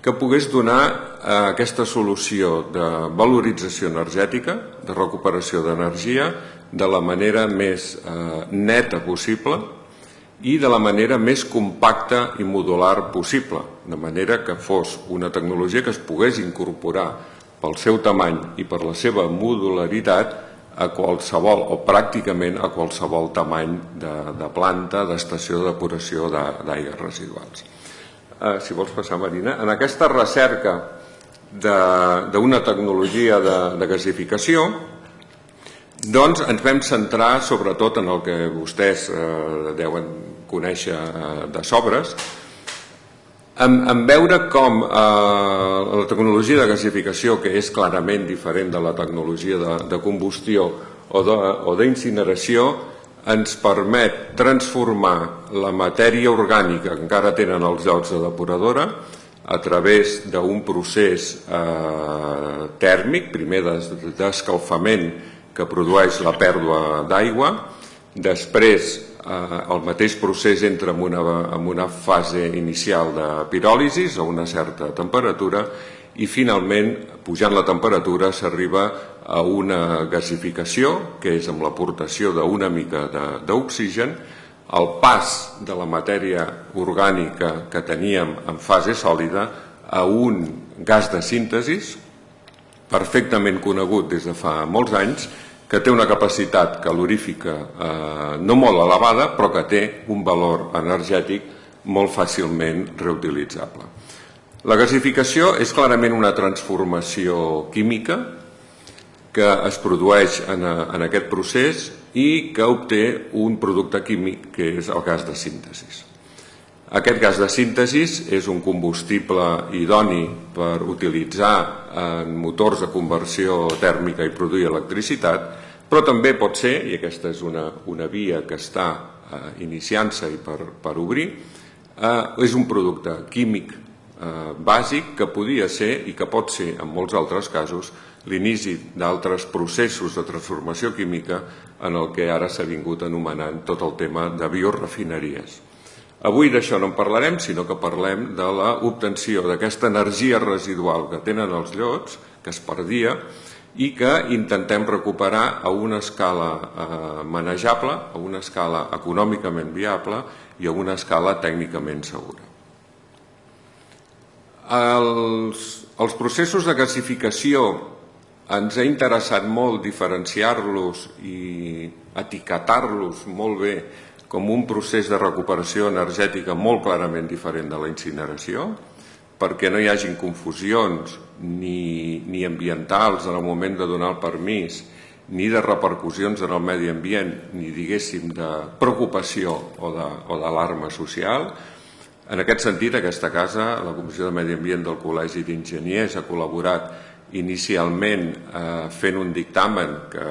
que pogués donar aquesta solució de valorització energètica, de recuperació d'energia, de la manera més neta possible i de la manera més compacta i modular possible, de manera que fos una tecnologia que es pogués incorporar pel seu tamany i per la seva modularitat a qualsevol, o pràcticament a qualsevol tamany de planta, d'estació de depuració d'aigües residuals. Si vols passar, Marina, en aquesta recerca d'una tecnologia de gasificació, doncs ens vam centrar sobretot en el que vostès deuen conèixer de sobres, en veure com la tecnologia de gasificació, que és clarament diferent de la tecnologia de combustió o d'incineració, ens permet transformar la matèria orgànica que encara tenen els llots de depuradora a través d'un procés tèrmic, primer d'escalfament que produeix la pèrdua d'aigua, després el mateix procés entra en una fase inicial de piròlisi a una certa temperatura i finalment, pujant la temperatura, s'arriba a una gasificació, que és amb l'aportació d'una mica d'oxigen, el pas de la matèria orgànica que teníem en fase sòlida a un gas de síntesi, perfectament conegut des de fa molts anys, que té una capacitat calorífica no molt elevada, però que té un valor energètic molt fàcilment reutilitzable. La gasificació és clarament una transformació química que es produeix en aquest procés i que obté un producte químic que és el gas de síntesi. Aquest gas de síntesi és un combustible idoni per utilitzar en motors de conversió tèrmica i produir electricitat, però també pot ser, i aquesta és una via que està iniciant-se i per obrir, és un producte químic bàsic que podia ser i que pot ser en molts altres casos l'inici d'altres processos de transformació química en el que ara s'ha vingut anomenant tot el tema de biorefineries. Avui d'això no en parlarem, sinó que parlem de l'obtenció d'aquesta energia residual que tenen els llots, que es perdia, i que intentem recuperar a una escala manejable, a una escala econòmicament viable i a una escala tècnicament segura. Els processos de gasificació ens ha interessat molt diferenciar-los i etiquetar-los molt bé com un procés de recuperació energètica molt clarament diferent de la incineració, perquè no hi hagin confusions ni ambientals en el moment de donar el permís ni de repercussions en el medi ambient, ni diguéssim de preocupació o d'alarma social. En aquest sentit, aquesta casa, la Comissió de Medi Ambient del Col·legi d'Enginyers, ha col·laborat inicialment fent un dictamen que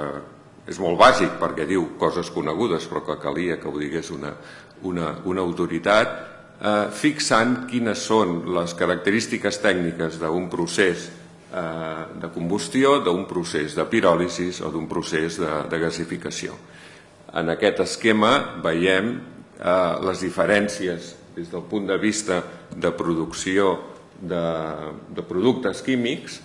és molt bàsic perquè diu coses conegudes, però que calia que ho digués una autoritat, fixant quines són les característiques tècniques d'un procés de combustió, d'un procés de piròlisi o d'un procés de gasificació. En aquest esquema veiem les diferències des del punt de vista de producció de productes químics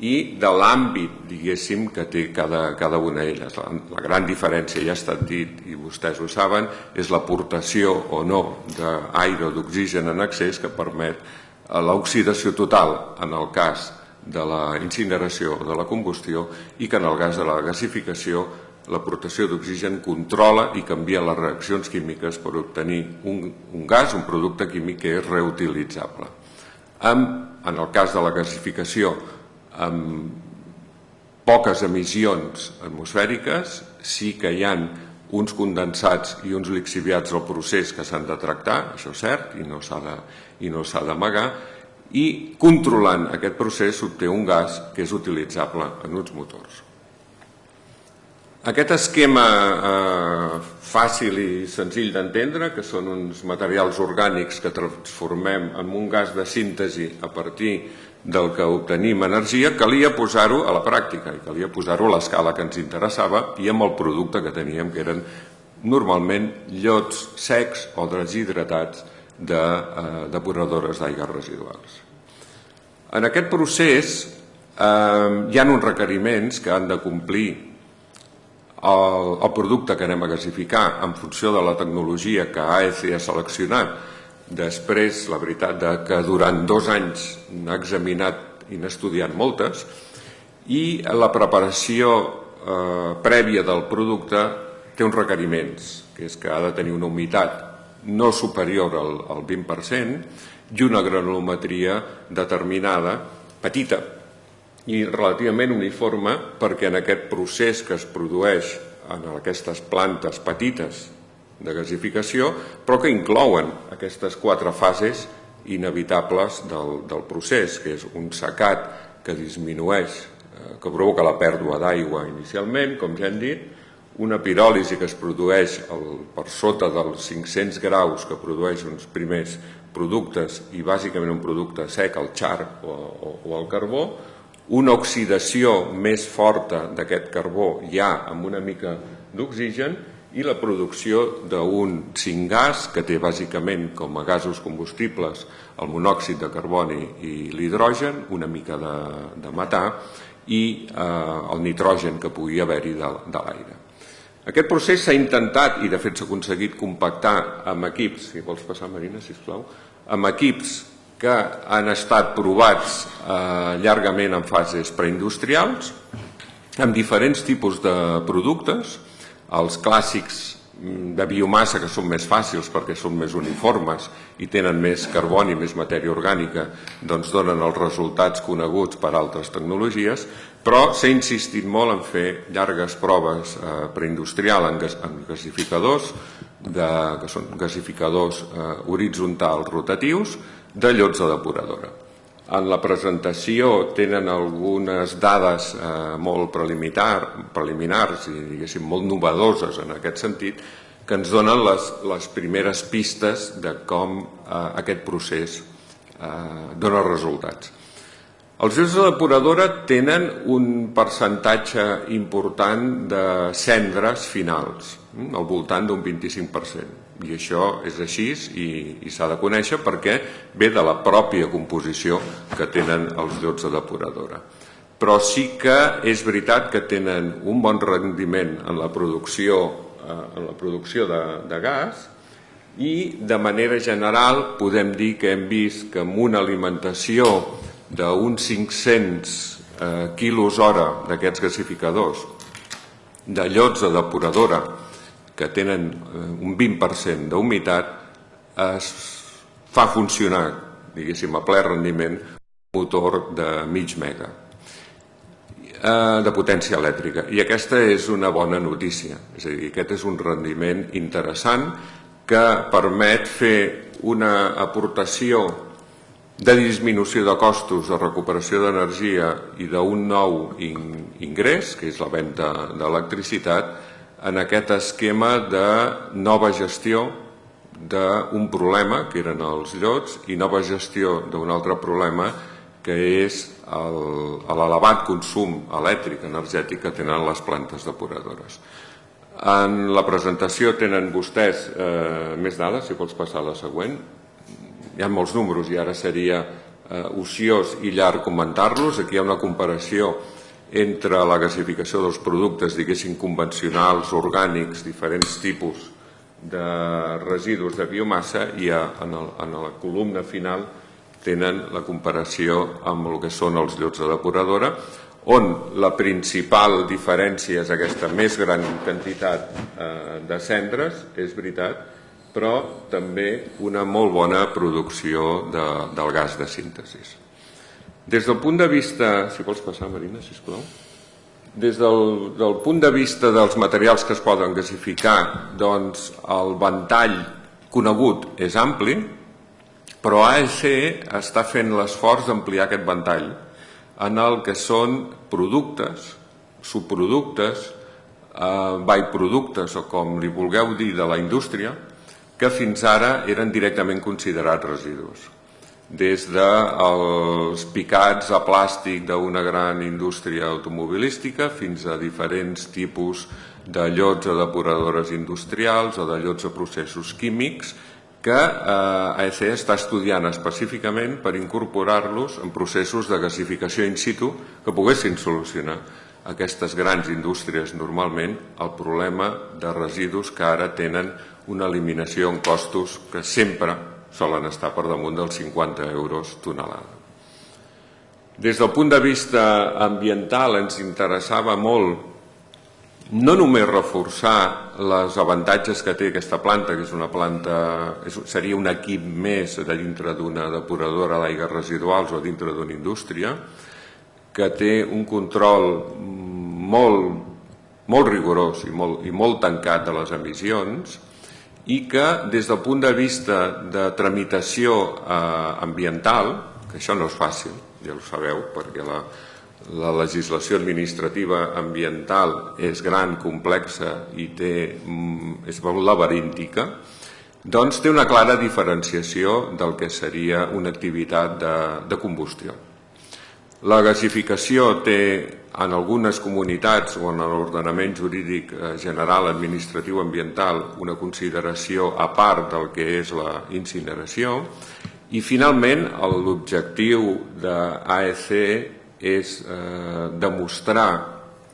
i de l'àmbit, diguéssim, que té cada una d'elles. La gran diferència, ja ha estat dit, i vostès ho saben, és l'aportació o no d'aire o d'oxigen en excés que permet l'oxidació total en el cas de la incineració o de la combustió i que en el cas de la gasificació l'aportació d'oxigen controla i canvia les reaccions químiques per obtenir un gas, un producte químic que és reutilitzable. En el cas de la gasificació, amb poques emissions atmosfèriques, sí que hi ha uns condensats i uns lixiviats al procés que s'han de tractar, això és cert, i no s'ha d'amagar, i controlant aquest procés s'obté un gas que és utilitzable en uns motors. Aquest esquema fàcil i senzill d'entendre, que són uns materials orgànics que transformem en un gas de síntesi a partir del que obtenim energia, calia posar-ho a la pràctica i calia posar-ho a l'escala que ens interessava i amb el producte que teníem, que eren normalment llots secs o deshidratats de depuradores d'aigües residuals. En aquest procés hi ha uns requeriments que han de complir el producte que anem a gasificar en funció de la tecnologia que AEC ha seleccionat. Després, la veritat que durant 2 anys n'ha examinat i n'ha estudiat moltes, i la preparació prèvia del producte té uns requeriments, que és que ha de tenir una humitat no superior al 20% i una granulometria determinada, petita i relativament uniforme, perquè en aquest procés que es produeix en aquestes plantes petites de gasificació, però que inclouen aquestes 4 fases inevitables del procés, que és un secat que disminueix, que provoca la pèrdua d'aigua inicialment, com ja hem dit, una piròlisi que es produeix per sota dels 500 graus que produeix uns primers productes i bàsicament un producte sec, el char o el carbó, una oxidació més forta d'aquest carbó ja amb una mica d'oxigen i la producció d'un syngas que té bàsicament com a gasos combustibles el monòxid de carboni i l'hidrogen, una mica de metà i el nitrogen que pugui haver-hi de l'aire. Aquest procés s'ha intentat, i de fet s'ha aconseguit compactar amb equips, si vols passar, Marina, sisplau, amb equips que han estat provats llargament en fases preindustrials, amb diferents tipus de productes, els clàssics de biomassa, que són més fàcils perquè són més uniformes i tenen més carboni, més matèria orgànica, doncs donen els resultats coneguts per altres tecnologies, però s'ha insistit molt en fer llargues proves preindustrials en gasificadors, que són gasificadors horitzontals rotatius, de llots de depuradora. En la presentació tenen algunes dades molt preliminars i diguéssim molt novedoses en aquest sentit que ens donen les primeres pistes de com aquest procés dona resultats. Els llots de depuradora tenen un percentatge important de cendres finals, al voltant d'un 25%. I això és així i s'ha de conèixer perquè ve de la pròpia composició que tenen els llots de depuradora. Però sí que és veritat que tenen un bon rendiment en la producció de gas i de manera general podem dir que hem vist que amb una alimentació d'uns 500 quilos hora d'aquests gasificadors de llots de depuradora que tenen un 20% d'humitat es fa funcionar, diguéssim, a ple rendiment un motor de mig mega. de potència elèctrica. I aquesta és una bona notícia. És a dir, aquest és un rendiment interessant que permet fer una aportació de disminució de costos, de recuperació d'energia i d'un nou ingrés, que és la venda d'electricitat, en aquest esquema de nova gestió d'un problema, que eren els llots, i nova gestió d'un altre problema, que és l'elevat consum elèctric energètic que tenen les plantes depuradores. En la presentació tenen vostès més dades, si pots passar a la següent. Hi ha molts números i ara seria ociós i llarg comentar-los. Aquí hi ha una comparació entre la gasificació dels productes, diguéssim, convencionals, orgànics, diferents tipus de residus de biomassa, i en la columna final tenen la comparació amb el que són els llots de depuradora, on la principal diferència és aquesta més gran quantitat de cendres, és veritat, però també una molt bona producció del gas de síntesi. Des del punt de vista... Si vols passar, Marina, sisplau. Des del punt de vista dels materials que es poden gasificar, doncs el ventall conegut és ampli, però AEC està fent l'esforç d'ampliar aquest ventall en el que són productes, subproductes, byproductes, o com li vulgueu dir, de la indústria, que fins ara eren directament considerats residus. Des dels picats a plàstic d'una gran indústria automobilística fins a diferents tipus de llots a depuradores industrials o de llots a processos químics que AEC està estudiant específicament per incorporar-los en processos de gasificació in situ que poguessin solucionar aquestes grans indústries normalment el problema de residus que ara tenen una eliminació en costos que sempre solen estar per damunt dels 50 euros tonelada. Des del punt de vista ambiental ens interessava molt no només reforçar els avantatges que té aquesta planta, que és una planta, seria un equip més de dintre d'una depuradora d'aigues residuals o dintre d'una indústria, que té un control molt rigorós i molt tancat de les emissions, i que des del punt de vista de tramitació ambiental, que això no és fàcil, ja ho sabeu, perquè la legislació administrativa ambiental és gran, complexa i és molt laberíntica, doncs té una clara diferenciació del que seria una activitat de combustió. La gasificació té en algunes comunitats o en l'ordenament jurídic general administratiu ambiental una consideració a part del que és la incineració, i finalment l'objectiu d'AEC és demostrar,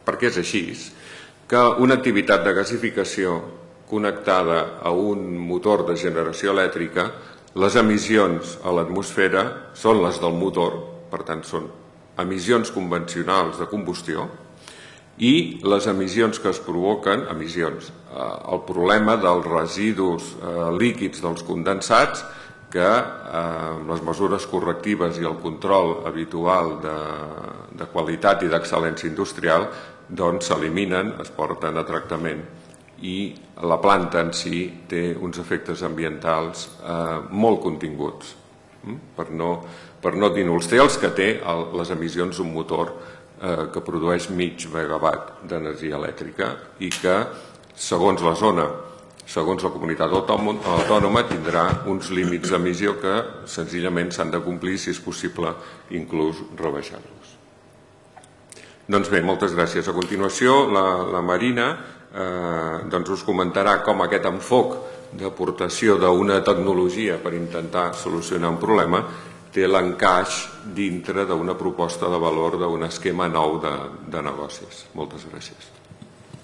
perquè és així, que una activitat de gasificació connectada a un motor de generació elèctrica, les emissions a l'atmosfera són les del motor, per tant són emissions convencionals de combustió, i les emissions que es provoquen, el problema dels residus líquids dels condensats, que amb les mesures correctives i el control habitual de qualitat i d'excel·lència industrial s'eliminen, es porten a tractament, i la planta en si té uns efectes ambientals molt continguts, per no dir-nos. Té els que té les emissions d'un motor que produeix mig megawatt d'energia elèctrica i que, segons la zona, segons la comunitat autònoma, tindrà uns límits d'emissió que senzillament s'han de complir, si és possible, inclús rebaixar-los. Doncs bé, moltes gràcies. A continuació, la Marina us comentarà com aquest enfoc d'aportació d'una tecnologia per intentar solucionar un problema té l'encaix dintre d'una proposta de valor d'un esquema nou de negocis. Moltes gràcies.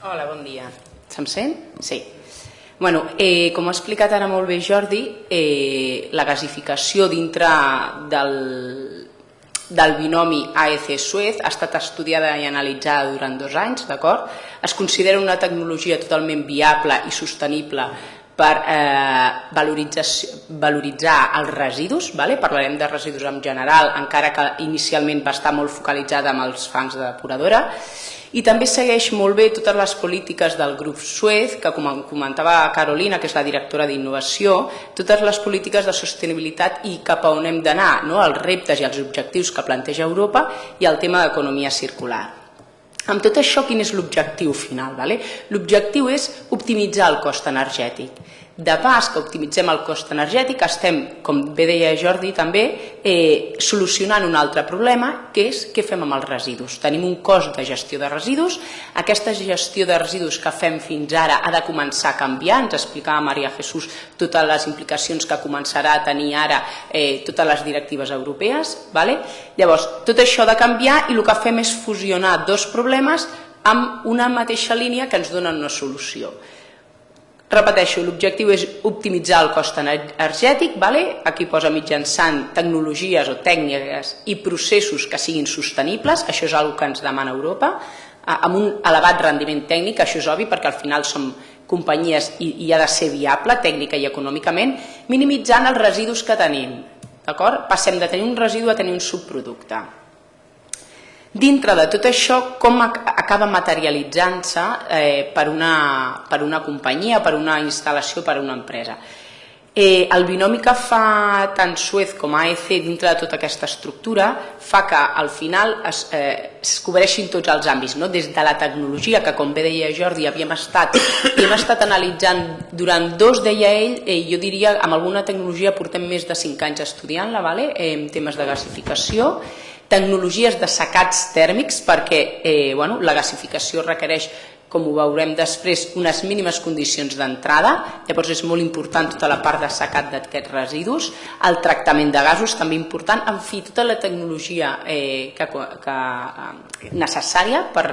Hola, bon dia. Se'm sent? Sí. Bueno, com ha explicat ara molt bé Jordi, la gasificació dintre del binomi AEC-Suez ha estat estudiada i analitzada durant 2 anys, d'acord? Es considera una tecnologia totalment viable i sostenible per valoritzar els residus, parlarem de residus en general, encara que inicialment va estar molt focalitzada amb els fangs de depuradora, i també segueix molt bé totes les polítiques del grup Suez, que com comentava Carolina, que és la directora d'innovació, totes les polítiques de sostenibilitat i cap a on hem d'anar, els reptes i els objectius que planteja Europa i el tema d'economia circular. Amb tot això, quin és l'objectiu final? L'objectiu és optimitzar el cost energètic. De pas que optimitzem el cost energètic, estem, com bé deia Jordi també, solucionant un altre problema, que és què fem amb els residus. Tenim un cost de gestió de residus, aquesta gestió de residus que fem fins ara ha de començar a canviar, ens explicava Maria Jesús totes les implicacions que començarà a tenir ara totes les directives europees. Llavors, tot això ha de canviar i el que fem és fusionar dos problemes amb una mateixa línia que ens dona una solució. Repeteixo, l'objectiu és optimitzar el cost energètic, aquí posa mitjançant tecnologies o tècniques i processos que siguin sostenibles, això és una cosa que ens demana Europa, amb un elevat rendiment tècnic, això és obvi perquè al final som companyies i ha de ser viable tècnica i econòmicament, minimitzant els residus que tenim. Passem de tenir un residu a tenir un subproducte. Dintre de tot això, com acaba materialitzant-se per una companyia, per una instal·lació, per una empresa? El binomi que fa tant Suez com AEC dintre de tota aquesta estructura fa que al final es cobreixin tots els àmbits, des de la tecnologia, que com bé deia Jordi, hem estat analitzant durant 2, deia ell, jo diria amb alguna tecnologia portem més de 5 anys estudiant-la, en temes de gasificació, tecnologies de secats tèrmics, perquè la gasificació requereix, com ho veurem després, unes mínimes condicions d'entrada, llavors és molt important tota la part de secat d'aquests residus, el tractament de gasos també important, en fi, tota la tecnologia necessària per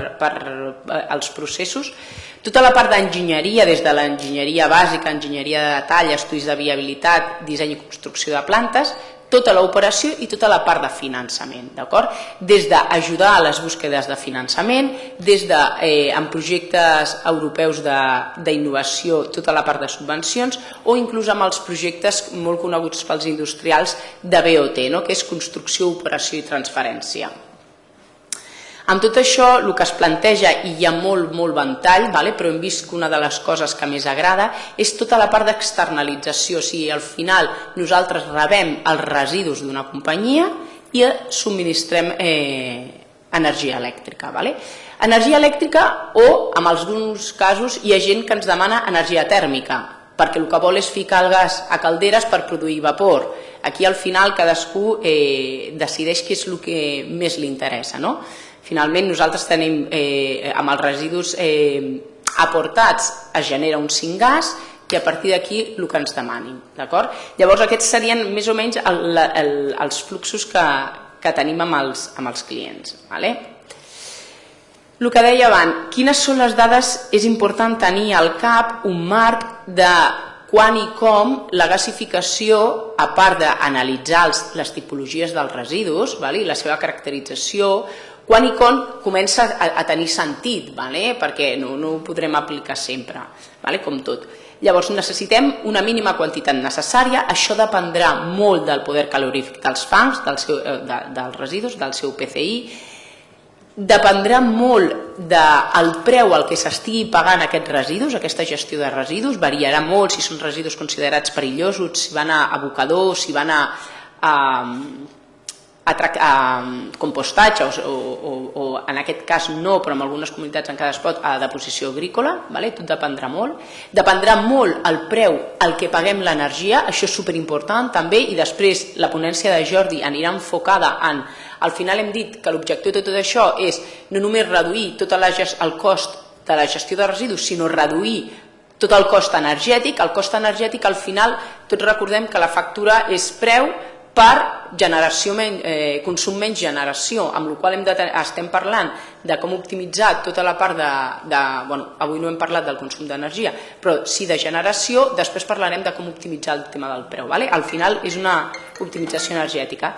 als processos, tota la part d'enginyeria, des de l'enginyeria bàsica, enginyeria de detall, estudis de viabilitat, disseny i construcció de plantes, tota l'operació i tota la part de finançament, des d'ajudar a les búsquedes de finançament, des de, en projectes europeus d'innovació, tota la part de subvencions, o inclús amb els projectes molt coneguts pels industrials de BOT, que és construcció, operació i transferència. Amb tot això, el que es planteja, i hi ha molt ventall, però hem vist que una de les coses que més agrada és tota la part d'externalització, o sigui, al final nosaltres rebem els residus d'una companyia i subministrem energia elèctrica. Energia elèctrica o, en alguns casos, hi ha gent que ens demana energia tèrmica, perquè el que vol és ficar el gas a calderes per produir vapor. Aquí al final cadascú decideix què és el que més li interessa, no? Finalment nosaltres tenim, amb els residus aportats es genera un syngas i a partir d'aquí el que ens demanin. Llavors aquests serien més o menys els fluxos que tenim amb els clients. El que deia abans, quines són les dades? És important tenir al cap un marc de quan i com la gasificació, a part d'analitzar les tipologies dels residus i la seva caracterització, quan i com comença a tenir sentit, perquè no ho podrem aplicar sempre, com tot. Llavors necessitem una mínima quantitat necessària, això dependrà molt del poder calorífic dels fangs, dels residus, del seu PCI, dependrà molt del preu al que s'estigui pagant aquests residus, aquesta gestió de residus, variarà molt si són residus considerats perillosos, si van a abocadors, si van a compostatge o en aquest cas no, però en algunes comunitats encara es pot, a deposició agrícola, tot dependrà molt. Dependrà molt el preu al que paguem l'energia, això és superimportant també, i després la ponència de Jordi anirà enfocada en, al final hem dit que l'objectiu de tot això és no només reduir tot el cost de la gestió de residus, sinó reduir tot el cost energètic. El cost energètic al final, tots recordem que la factura és preu per consum menys generació, amb la qual estem parlant de com optimitzar tota la part avui no hem parlat del consum d'energia, però sí de generació, després parlarem de com optimitzar el tema del preu. Al final és una optimització energètica.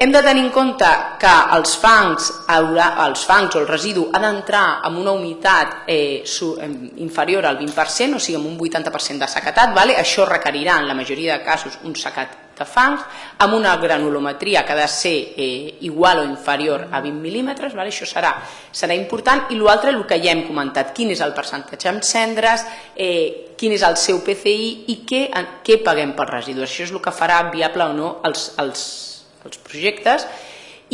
Hem de tenir en compte que els fangs o el residu ha d'entrar amb una humitat inferior al 20%, o sigui amb un 80% de sequetat. Això requerirà en la majoria de casos un secat de fangs amb una granulometria que ha de ser igual o inferior a 20 mil·límetres. Això serà important. I l'altre, el que ja hem comentat, quin és el percentatge amb cendres, quin és el seu PCI i què paguem per residus. Això és el que farà viable o no els projectes,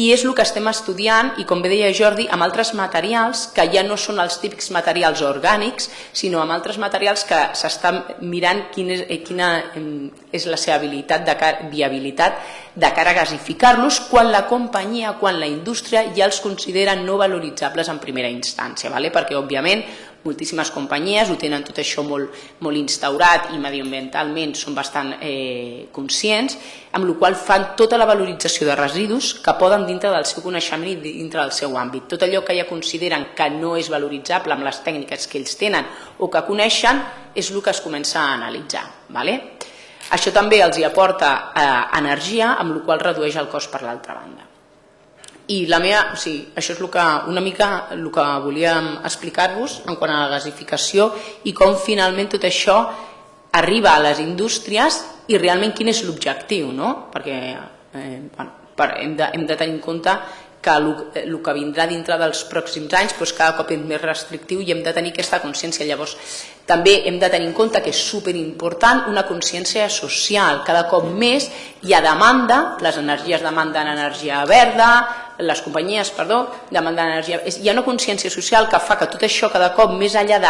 i és el que estem estudiant, i com bé deia Jordi, amb altres materials que ja no són els típics materials orgànics, sinó amb altres materials que s'estan mirant quina és la seva viabilitat de cara a gasificar-los quan la companyia, quan la indústria ja els considera no valoritzables en primera instància, perquè òbviament moltíssimes companyies ho tenen tot això molt instaurat i mediambientalment són bastant conscients, amb la qual fan tota la valorització de residus que poden dintre del seu coneixement i dintre del seu àmbit. Tot allò que ja consideren que no és valoritzable amb les tècniques que ells tenen o que coneixen és el que es comença a analitzar. Això també els aporta energia, amb la qual redueix el cost per l'altra banda. I això és una mica el que volíem explicar-vos en quant a la gasificació i com finalment tot això arriba a les indústries i realment quin és l'objectiu, perquè hem de tenir en compte que el que vindrà dintre dels pròxims anys cada cop és més restrictiu i hem de tenir aquesta consciència. Llavors, també hem de tenir en compte que és superimportant una consciència social. Cada cop més hi ha demanda, les energies demanden energia verda, les companyies, demanden energia... Hi ha una consciència social que fa que tot això cada cop, més enllà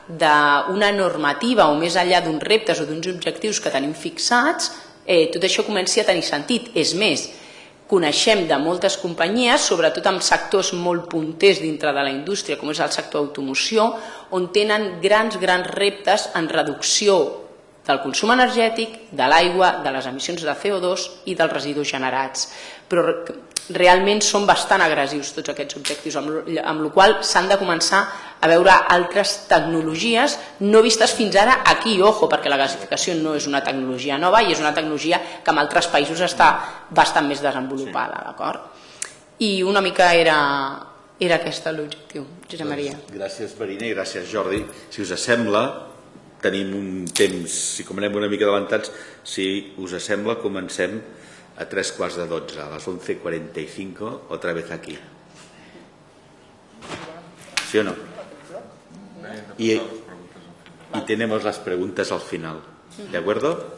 d'una normativa o més enllà d'uns reptes o d'uns objectius que tenim fixats, tot això comenci a tenir sentit. És més, coneixem de moltes companyies, sobretot en sectors molt punters dintre de la indústria, com és el sector automoció, on tenen grans reptes en reducció del consum energètic, de l'aigua, de les emissions de CO2 i dels residus generats. Però realment són bastant agressius tots aquests objectius, amb la qual s'han de començar a veure altres tecnologies no vistes fins ara aquí, perquè la gasificació no és una tecnologia nova i és una tecnologia que en altres països està bastant més desenvolupada. I una mica era aquest l'objectiu. Josep Maria. Gràcies, Marina, i gràcies, Jordi. Si us sembla, tenim un temps, si comencem una mica adelantats, si us sembla, comencem a 11:45, a las 11:45, otra vez aquí. ¿Sí o no? Y tenemos las preguntas al final. ¿De acuerdo?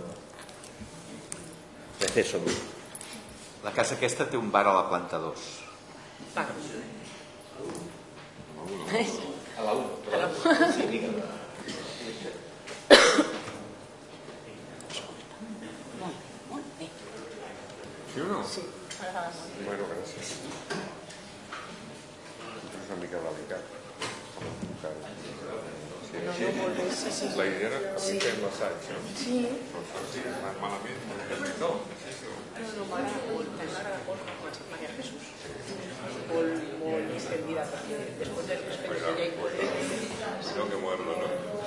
Receso. La casa aquesta té un bar a la planta 2. A la 1. Sí, digue-ho. ¿Sí o no? Sí. Bueno, gràcies. És una mica delicat. La idea era que fem l'assaig, no? Sí. Malament. No. No, m'agrada molt María Jesús. Molt extendida, perquè després del respeto que ja hi podem... No, que muerdo, no?